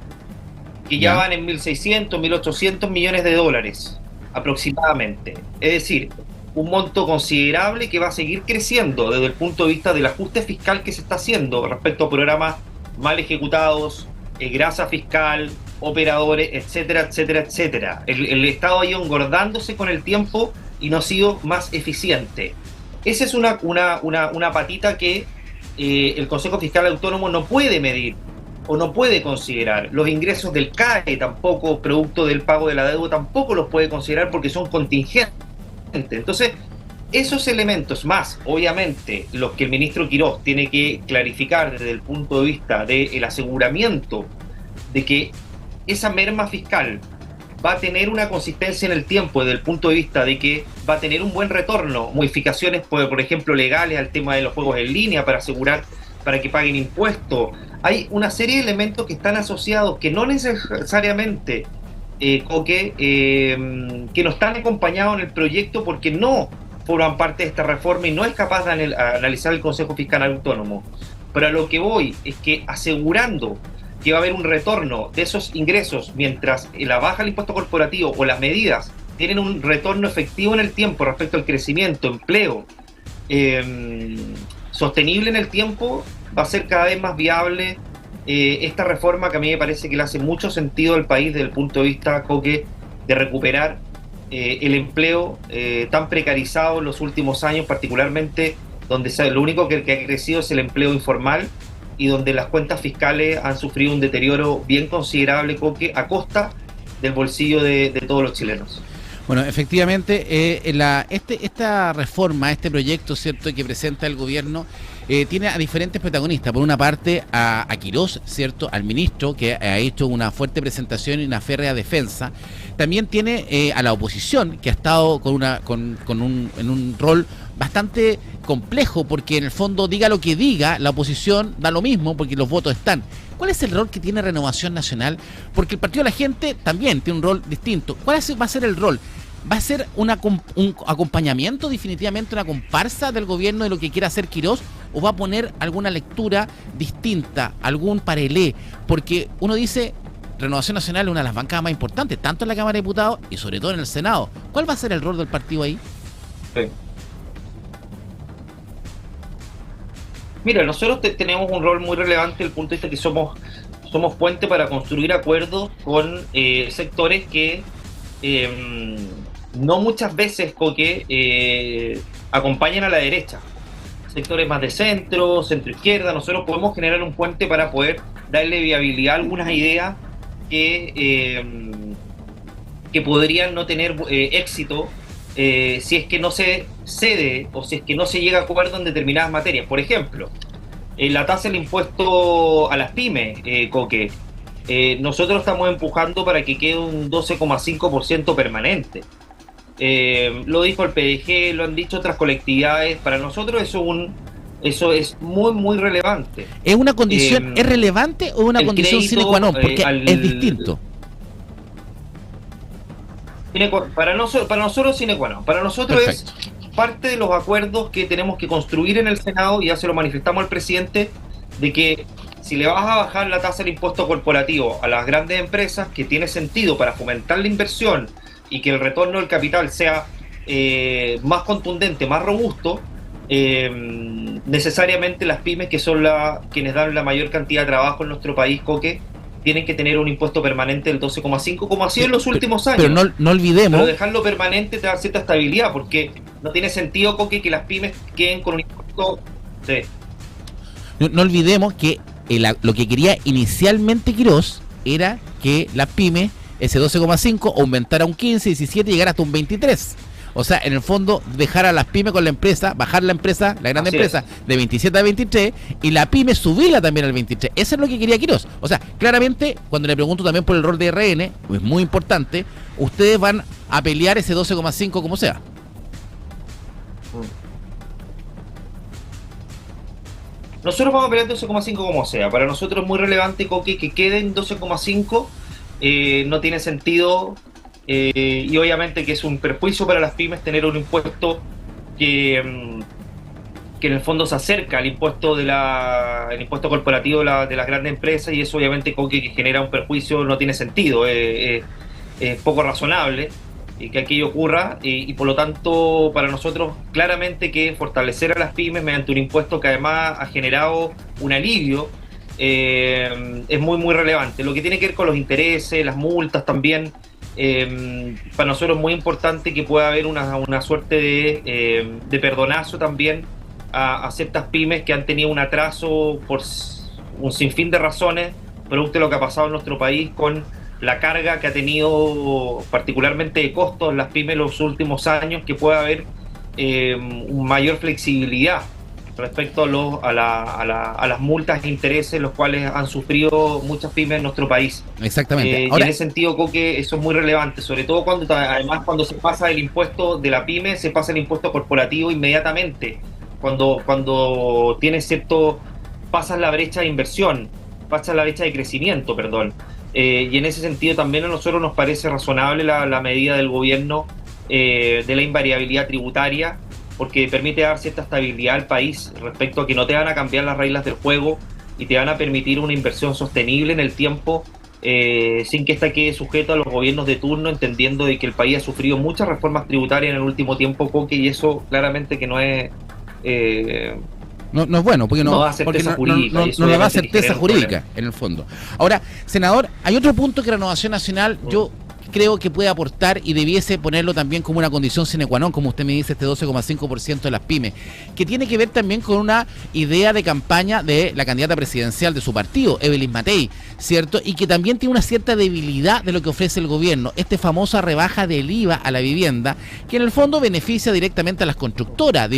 que ya van en 1.600, 1.800 millones de dólares aproximadamente. Es decir, un monto considerable que va a seguir creciendo desde el punto de vista del ajuste fiscal que se está haciendo respecto a programas mal ejecutados, grasa fiscal, operadores, etcétera, etcétera, etcétera. El Estado ha ido engordándose con el tiempo y no ha sido más eficiente. Esa es una patita que el Consejo Fiscal Autónomo no puede medir o no puede considerar. Los ingresos del CAE tampoco, producto del pago de la deuda, tampoco los puede considerar porque son contingentes. Entonces, esos elementos más, obviamente, los que el ministro Quirós tiene que clarificar desde el punto de vista del aseguramiento de que esa merma fiscal va a tener una consistencia en el tiempo, desde el punto de vista de que va a tener un buen retorno, modificaciones, por ejemplo, legales al tema de los juegos en línea para asegurar, para que paguen impuestos. Hay una serie de elementos que están asociados, que no necesariamente que no están acompañados en el proyecto porque no forman parte de esta reforma y no es capaz de analizar el Consejo Fiscal Autónomo. Pero a lo que voy es que asegurando que va a haber un retorno de esos ingresos mientras la baja del impuesto corporativo o las medidas tienen un retorno efectivo en el tiempo respecto al crecimiento, empleo, sostenible en el tiempo, va a ser cada vez más viable esta reforma que a mí me parece que le hace mucho sentido al país desde el punto de vista, Coque, de recuperar el empleo tan precarizado en los últimos años, particularmente donde lo único que ha crecido es el empleo informal y donde las cuentas fiscales han sufrido un deterioro bien considerable, Coque, a costa del bolsillo de todos los chilenos. Bueno, efectivamente, esta reforma, este proyecto, ¿cierto?, que presenta el gobierno, tiene a diferentes protagonistas. Por una parte, a Quirós, ¿cierto?, al ministro, que ha hecho una fuerte presentación y una férrea defensa. También tiene a la oposición, que ha estado en un rol bastante complejo, porque en el fondo, diga lo que diga, la oposición da lo mismo, porque los votos están. ¿Cuál es el rol que tiene Renovación Nacional? Porque el Partido de la Gente también tiene un rol distinto. ¿Cuál va a ser el rol? ¿Va a ser un acompañamiento, definitivamente una comparsa del gobierno de lo que quiera hacer Quirós? ¿O va a poner alguna lectura distinta, algún parelé? Porque uno dice, Renovación Nacional es una de las bancadas más importantes, tanto en la Cámara de Diputados y sobre todo en el Senado. ¿Cuál va a ser el rol del partido ahí? Sí. Mira, nosotros tenemos un rol muy relevante desde el punto de vista que somos puente para construir acuerdos con sectores que no muchas veces, Coque, acompañan a la derecha. Sectores más de centro, centro-izquierda. Nosotros podemos generar un puente para poder darle viabilidad a algunas ideas que podrían no tener éxito si es que no se cede o si es que no se llega a acuerdo en determinadas materias. Por ejemplo, la tasa del impuesto a las pymes, Coque. Nosotros estamos empujando para que quede un 12,5% permanente. Lo dijo el PDG, lo han dicho otras colectividades. Para nosotros eso es muy, muy relevante. ¿Es una condición, es relevante o una condición sine qua non? Porque es distinto. Para nosotros sine qua non. Para nosotros perfecto. Es parte de los acuerdos que tenemos que construir en el Senado, y ya se lo manifestamos al presidente, de que si le vas a bajar la tasa del impuesto corporativo a las grandes empresas, que tiene sentido para fomentar la inversión y que el retorno del capital sea más contundente, más robusto, necesariamente las pymes, que son quienes dan la mayor cantidad de trabajo en nuestro país, Coque, tienen que tener un impuesto permanente del 12,5, como ha sido en los últimos años. Pero no olvidemos... Pero dejarlo permanente te da cierta estabilidad, porque no tiene sentido, Coque, que las pymes queden con un impuesto... Sí. No olvidemos que lo que quería inicialmente Quirós era que las pymes, ese 12,5, aumentara un 15, 17 y llegara hasta un 23. O sea, en el fondo, dejar a las pymes con la empresa, bajar la empresa, la grande empresa, de 27 a 23, y la pyme subirla también al 23. Eso es lo que quería Quirós. O sea, claramente, cuando le pregunto también por el rol de RN, es muy importante, ustedes van a pelear ese 12,5 como sea. Nosotros vamos a pelear 12,5 como sea. Para nosotros es muy relevante, Coque, que quede en 12,5. No tiene sentido, y obviamente que es un perjuicio para las pymes tener un impuesto que en el fondo se acerca al impuesto el impuesto corporativo de las grandes empresas, y eso obviamente, Coque, que genera un perjuicio, no tiene sentido, es poco razonable que aquello ocurra, y por lo tanto para nosotros claramente que fortalecer a las pymes mediante un impuesto que además ha generado un alivio es muy, muy relevante. Lo que tiene que ver con los intereses, las multas también, para nosotros es muy importante que pueda haber una suerte de perdonazo también a ciertas pymes que han tenido un atraso por un sinfín de razones, producto de lo que ha pasado en nuestro país con la carga que ha tenido particularmente de costos las pymes en los últimos años, que pueda haber mayor flexibilidad respecto a las multas e intereses los cuales han sufrido muchas pymes en nuestro país. Exactamente. Ahora, y en ese sentido, Coque, eso es muy relevante, sobre todo cuando se pasa el impuesto de la pyme, se pasa el impuesto corporativo inmediatamente, cuando tienes pasas la brecha de inversión, pasas la brecha de crecimiento, perdón. Y en ese sentido también a nosotros nos parece razonable la medida del gobierno de la invariabilidad tributaria, porque permite dar cierta estabilidad al país respecto a que no te van a cambiar las reglas del juego y te van a permitir una inversión sostenible en el tiempo, sin que esta quede sujeto a los gobiernos de turno, entendiendo de que el país ha sufrido muchas reformas tributarias en el último tiempo, Coque, y eso claramente que no es... No es bueno, porque no da certeza jurídica. No le da certeza jurídica, en el fondo. Ahora, senador, hay otro punto que Renovación Nacional, yo creo que puede aportar y debiese ponerlo también como una condición sine qua non, como usted me dice, este 12,5% de las pymes, que tiene que ver también con una idea de campaña de la candidata presidencial de su partido, Evelyn Matei, ¿cierto? Y que también tiene una cierta debilidad de lo que ofrece el gobierno, esta famosa rebaja del IVA a la vivienda, que en el fondo beneficia directamente a las constructoras.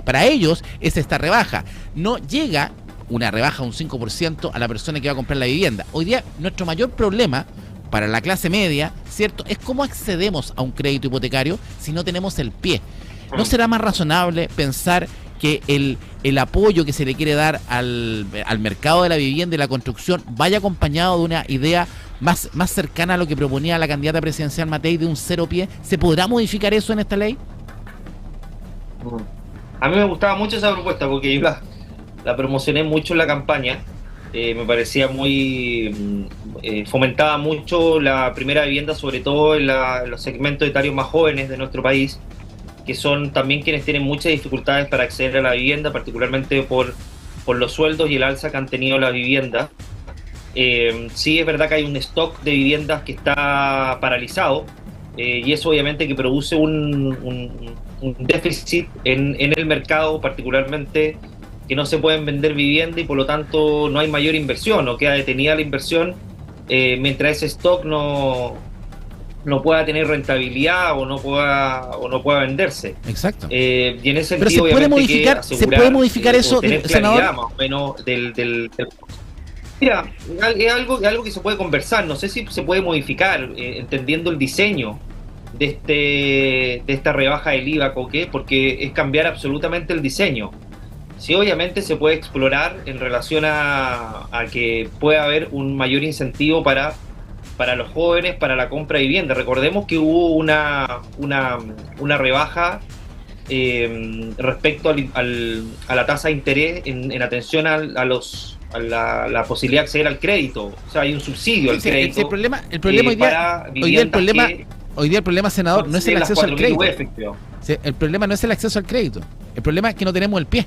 Para ellos es esta rebaja. No llega una rebaja un 5% a la persona que va a comprar la vivienda. Hoy día nuestro mayor problema para la clase media, ¿cierto?, es cómo accedemos a un crédito hipotecario si no tenemos el pie. ¿No será más razonable pensar que el apoyo que se le quiere dar al mercado de la vivienda y la construcción vaya acompañado de una idea más cercana a lo que proponía la candidata presidencial Matei, de un cero pie? ¿Se podrá modificar eso en esta ley? A mí me gustaba mucho esa propuesta, porque yo la promocioné mucho en la campaña. Me parecía fomentaba mucho la primera vivienda, sobre todo en los segmentos etarios más jóvenes de nuestro país, que son también quienes tienen muchas dificultades para acceder a la vivienda, particularmente por los sueldos y el alza que han tenido las viviendas. Sí es verdad que hay un stock de viviendas que está paralizado, y eso obviamente que produce un déficit en el mercado, particularmente que no se pueden vender viviendas y por lo tanto no hay mayor inversión o queda detenida la inversión mientras ese stock no pueda tener rentabilidad o no pueda venderse. Exacto. Y en ese Pero sentido, se puede modificar eso, tener senador. claridad más o menos del Mira, es algo que se puede conversar, no sé si se puede modificar, entendiendo el diseño de esta rebaja del IVA, porque es cambiar absolutamente el diseño. Sí, obviamente se puede explorar en relación a que pueda haber un mayor incentivo para los jóvenes, para la compra de vivienda. Recordemos que hubo una rebaja respecto a la tasa de interés en atención a la posibilidad de acceder al crédito. O sea, hay un subsidio al crédito. El problema hoy día el problema, senador, no es el acceso al crédito. El problema no es el acceso al crédito. El problema es que no tenemos el pie.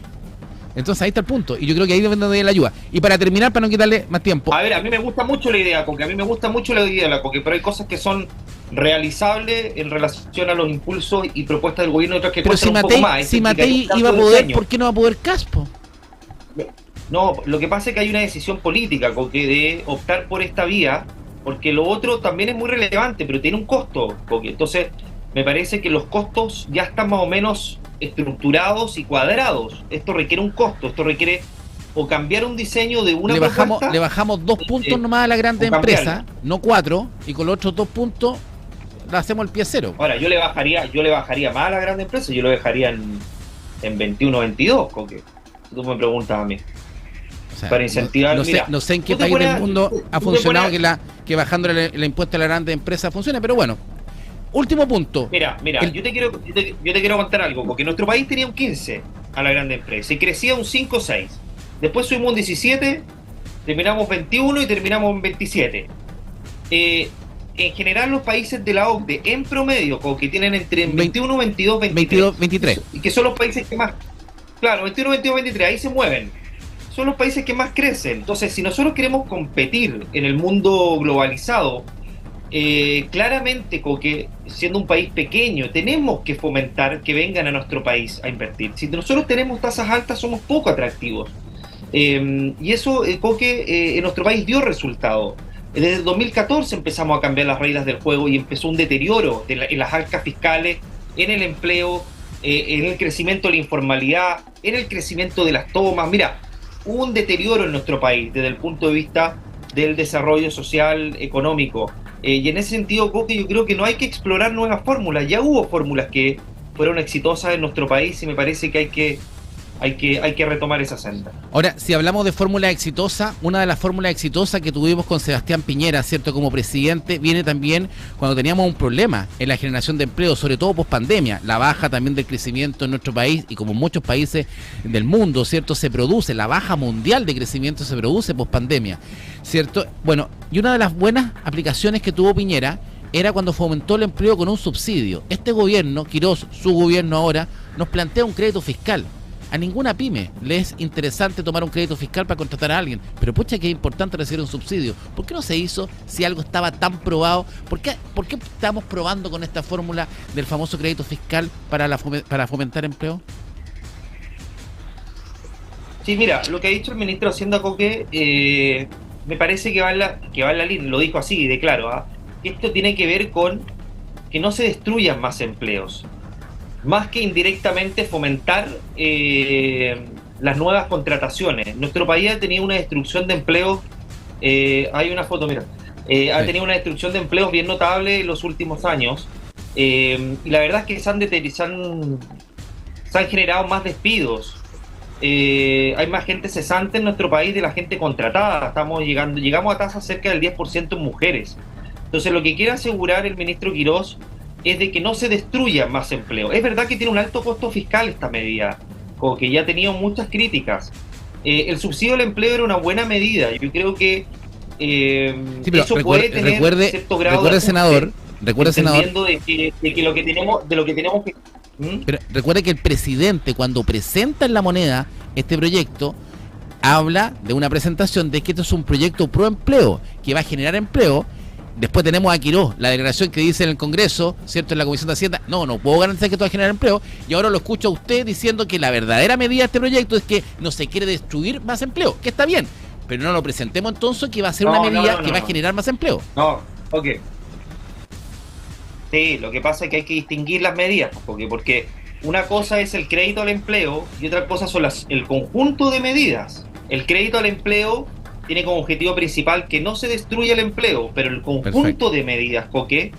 Entonces ahí está el punto. Y yo creo que ahí es donde viene la ayuda. Y para terminar, para no quitarle más tiempo. A ver, a mí me gusta mucho la idea, porque pero hay cosas que son realizables en relación a los impulsos y propuestas del gobierno y otras que cuestan un poco más. Si Matei iba a poder, ¿por qué no va a poder Caspo? No, lo que pasa es que hay una decisión política de optar por esta vía, porque lo otro también es muy relevante, pero tiene un costo. Entonces, me parece que los costos ya están más o menos estructurados y cuadrados. Esto requiere un costo, esto requiere o cambiar un diseño de una propuesta. Le bajamos 2 puntos nomás a la grande empresa, no 4, y con los otros 2 puntos le hacemos el pie cero. Ahora, yo le bajaría más a la grande empresa, yo lo dejaría en 21, 22, Coque. Si tú me preguntas a mí. O sea, para incentivar, no sé en qué país del mundo ha funcionado que bajando el impuesto a la grande empresa funcione, pero bueno. Último punto. Mira, yo te quiero contar algo, porque nuestro país tenía un 15 a la grande empresa y crecía un 5 o 6. Después subimos un 17, terminamos 21 y terminamos en 27. En general los países de la OCDE, en promedio, como que tienen entre 21, 22, 23. Y que son los países que más... Claro, 21, 22, 23, ahí se mueven. Son los países que más crecen. Entonces, si nosotros queremos competir en el mundo globalizado, claramente, como que siendo un país pequeño, tenemos que fomentar que vengan a nuestro país a invertir. Si nosotros tenemos tasas altas, somos poco atractivos. Y eso, en nuestro país dio resultado. Desde el 2014 empezamos a cambiar las reglas del juego y empezó un deterioro en las arcas fiscales, en el empleo, en el crecimiento de la informalidad, en el crecimiento de las tomas. Mira, hubo un deterioro en nuestro país desde el punto de vista del desarrollo social, económico. Y en ese sentido, Coque, yo creo que no hay que explorar nuevas fórmulas. Ya hubo fórmulas que fueron exitosas en nuestro país y me parece que hay que retomar esa senda. Ahora, si hablamos de fórmula exitosa, una de las fórmulas exitosas que tuvimos con Sebastián Piñera, ¿cierto?, como presidente, viene también cuando teníamos un problema en la generación de empleo, sobre todo post pandemia, la baja también del crecimiento en nuestro país y como en muchos países del mundo, ¿cierto?, se produce, la baja mundial de crecimiento se produce post pandemia, ¿cierto? Bueno, y una de las buenas aplicaciones que tuvo Piñera era cuando fomentó el empleo con un subsidio. Este gobierno, Quirós, su gobierno ahora, nos plantea un crédito fiscal. A ninguna pyme le es interesante tomar un crédito fiscal para contratar a alguien, pero pucha que es importante recibir un subsidio. ¿Por qué no se hizo si algo estaba tan probado? ¿Por qué estamos probando con esta fórmula del famoso crédito fiscal para fomentar empleo? Sí, mira, lo que ha dicho el ministro de Hacienda, Coque, me parece que va en la línea, lo dijo así de claro, esto tiene que ver con que no se destruyan más empleos, más que indirectamente fomentar las nuevas contrataciones. Nuestro país ha tenido una destrucción de empleos, hay una foto, mira, ha tenido una destrucción de empleos bien notable en los últimos años, y la verdad es que se han generado más despidos. Hay más gente cesante en nuestro país de la gente contratada. Llegamos a tasas cerca del 10% en mujeres. Entonces, lo que quiere asegurar el ministro Quirós es de que no se destruya más empleo. Es verdad que tiene un alto costo fiscal esta medida, como que ya ha tenido muchas críticas. El subsidio al empleo era una buena medida. Yo creo que eso puede tener cierto grado recuerde, senador, entendiendo de que lo que tenemos que... Pero recuerde que el presidente, cuando presenta en La Moneda este proyecto, habla de una presentación de que esto es un proyecto pro empleo, que va a generar empleo. Después tenemos a Quirós, la declaración que dice en el Congreso, ¿cierto? En la Comisión de Hacienda, no puedo garantizar que esto va a generar empleo. Y ahora lo escucho a usted diciendo que la verdadera medida de este proyecto es que no se quiere destruir más empleo, que está bien, pero no lo presentemos entonces que va a ser una medida que va a generar más empleo. No, ok. Sí, lo que pasa es que hay que distinguir las medidas, porque una cosa es el crédito al empleo y otra cosa son el conjunto de medidas. El crédito al empleo tiene como objetivo principal que no se destruya el empleo, pero el conjunto de medidas, Coque,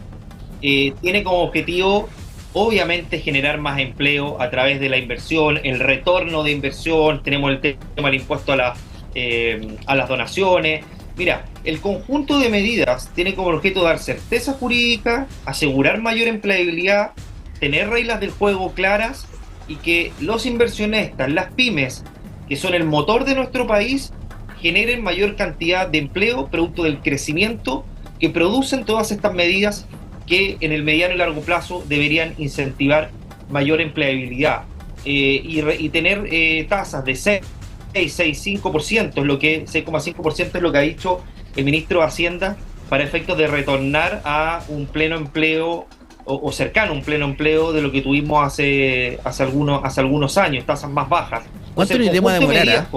tiene como objetivo, obviamente, generar más empleo a través de la inversión, el retorno de inversión. Tenemos el tema del impuesto a las donaciones. Mira, el conjunto de medidas tiene como objeto dar certeza jurídica, asegurar mayor empleabilidad, tener reglas del juego claras y que los inversionistas, las pymes, que son el motor de nuestro país, generen mayor cantidad de empleo producto del crecimiento que producen todas estas medidas que en el mediano y largo plazo deberían incentivar mayor empleabilidad y tener tasas de 6,5%, es lo que 6,5% es lo que ha dicho el ministro de Hacienda para efectos de retornar a un pleno empleo o cercano a un pleno empleo de lo que tuvimos hace algunos años, tasas más bajas. ¿Cuánto le iremos a demorar?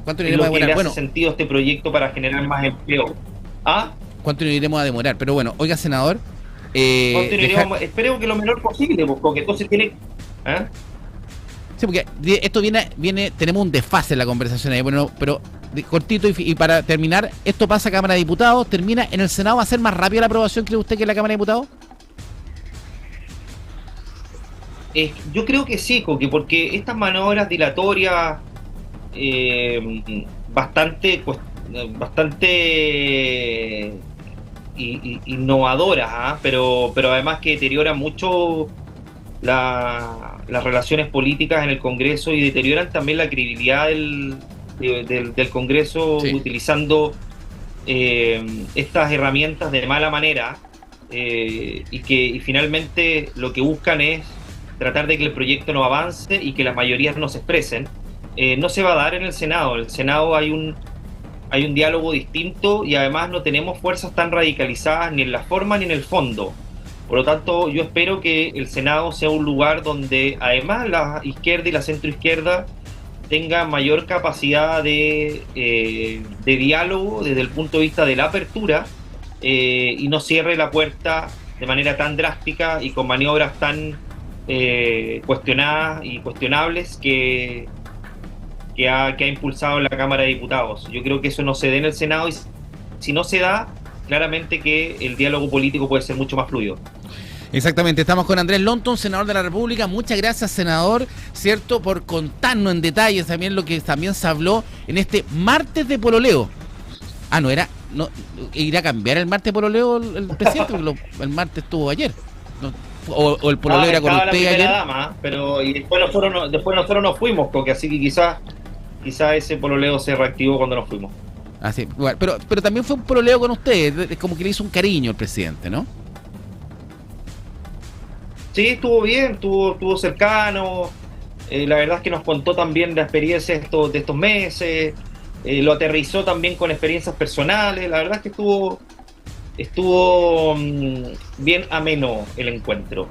¿Cuánto le hace sentido este proyecto para generar más empleo? ¿Cuánto le iremos a demorar? Pero bueno, oiga, senador, espero que lo menor posible, porque entonces tiene... Sí, porque esto viene, tenemos un desfase en la conversación ahí, bueno, pero cortito y para terminar, esto pasa a Cámara de Diputados, termina en el Senado. ¿Va a ser más rápida la aprobación, cree usted, que en la Cámara de Diputados? Yo creo que sí, Coque, porque estas maniobras dilatorias bastante innovadoras, pero además que deterioran mucho las relaciones políticas en el Congreso y deterioran también la credibilidad del Congreso, sí, utilizando estas herramientas de mala manera y finalmente lo que buscan es tratar de que el proyecto no avance y que las mayorías no se expresen. No se va a dar en el Senado. En el Senado hay un diálogo distinto y además no tenemos fuerzas tan radicalizadas ni en la forma ni en el fondo. Por lo tanto, yo espero que el Senado sea un lugar donde además la izquierda y la centroizquierda tengan mayor capacidad de diálogo desde el punto de vista de la apertura y no cierre la puerta de manera tan drástica y con maniobras tan cuestionadas y cuestionables que ha impulsado en la Cámara de Diputados. Yo creo que eso no se dé en el Senado y si no se da, claramente que el diálogo político puede ser mucho más fluido. Exactamente, estamos con Andrés Lonton, senador de la República. Muchas gracias, senador, cierto, por contarnos en detalles también lo que también se habló en este martes de pololeo. ¿Irá a cambiar el martes de pololeo el presidente? Porque el martes estuvo ayer. O el pololeo era con usted ayer. Dama, pero y después nosotros nos fuimos, porque así que quizás ese pololeo se reactivó cuando nos fuimos. Así, bueno, pero también fue un pololeo con usted, es como que le hizo un cariño el presidente, ¿no? Sí, estuvo bien, estuvo cercano. La verdad es que nos contó también la experiencia de estos meses, lo aterrizó también con experiencias personales. La verdad es que estuvo bien ameno el encuentro.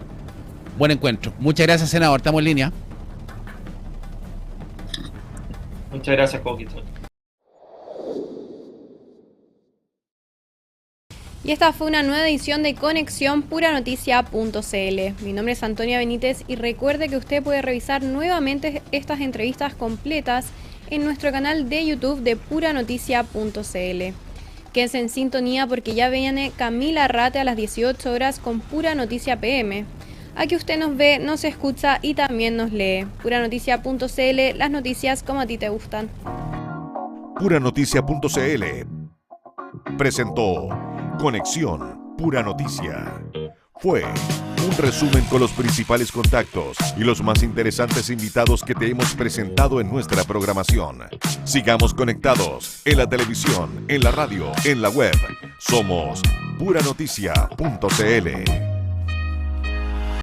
Buen encuentro. Muchas gracias, senador. Estamos en línea. Muchas gracias, Coquito. Y esta fue una nueva edición de Conexión Puranoticia.cl. Mi nombre es Antonia Benítez y recuerde que usted puede revisar nuevamente estas entrevistas completas en nuestro canal de YouTube de Puranoticia.cl. Quédense en sintonía porque ya viene Camila Rate a las 18 horas con Pura Noticia PM. Aquí usted nos ve, nos escucha y también nos lee. Puranoticia.cl, las noticias como a ti te gustan. Puranoticia.cl presentó Conexión Pura Noticia. Fue un resumen con los principales contactos y los más interesantes invitados que te hemos presentado en nuestra programación. Sigamos conectados en la televisión, en la radio, en la web. Somos Puranoticia.cl.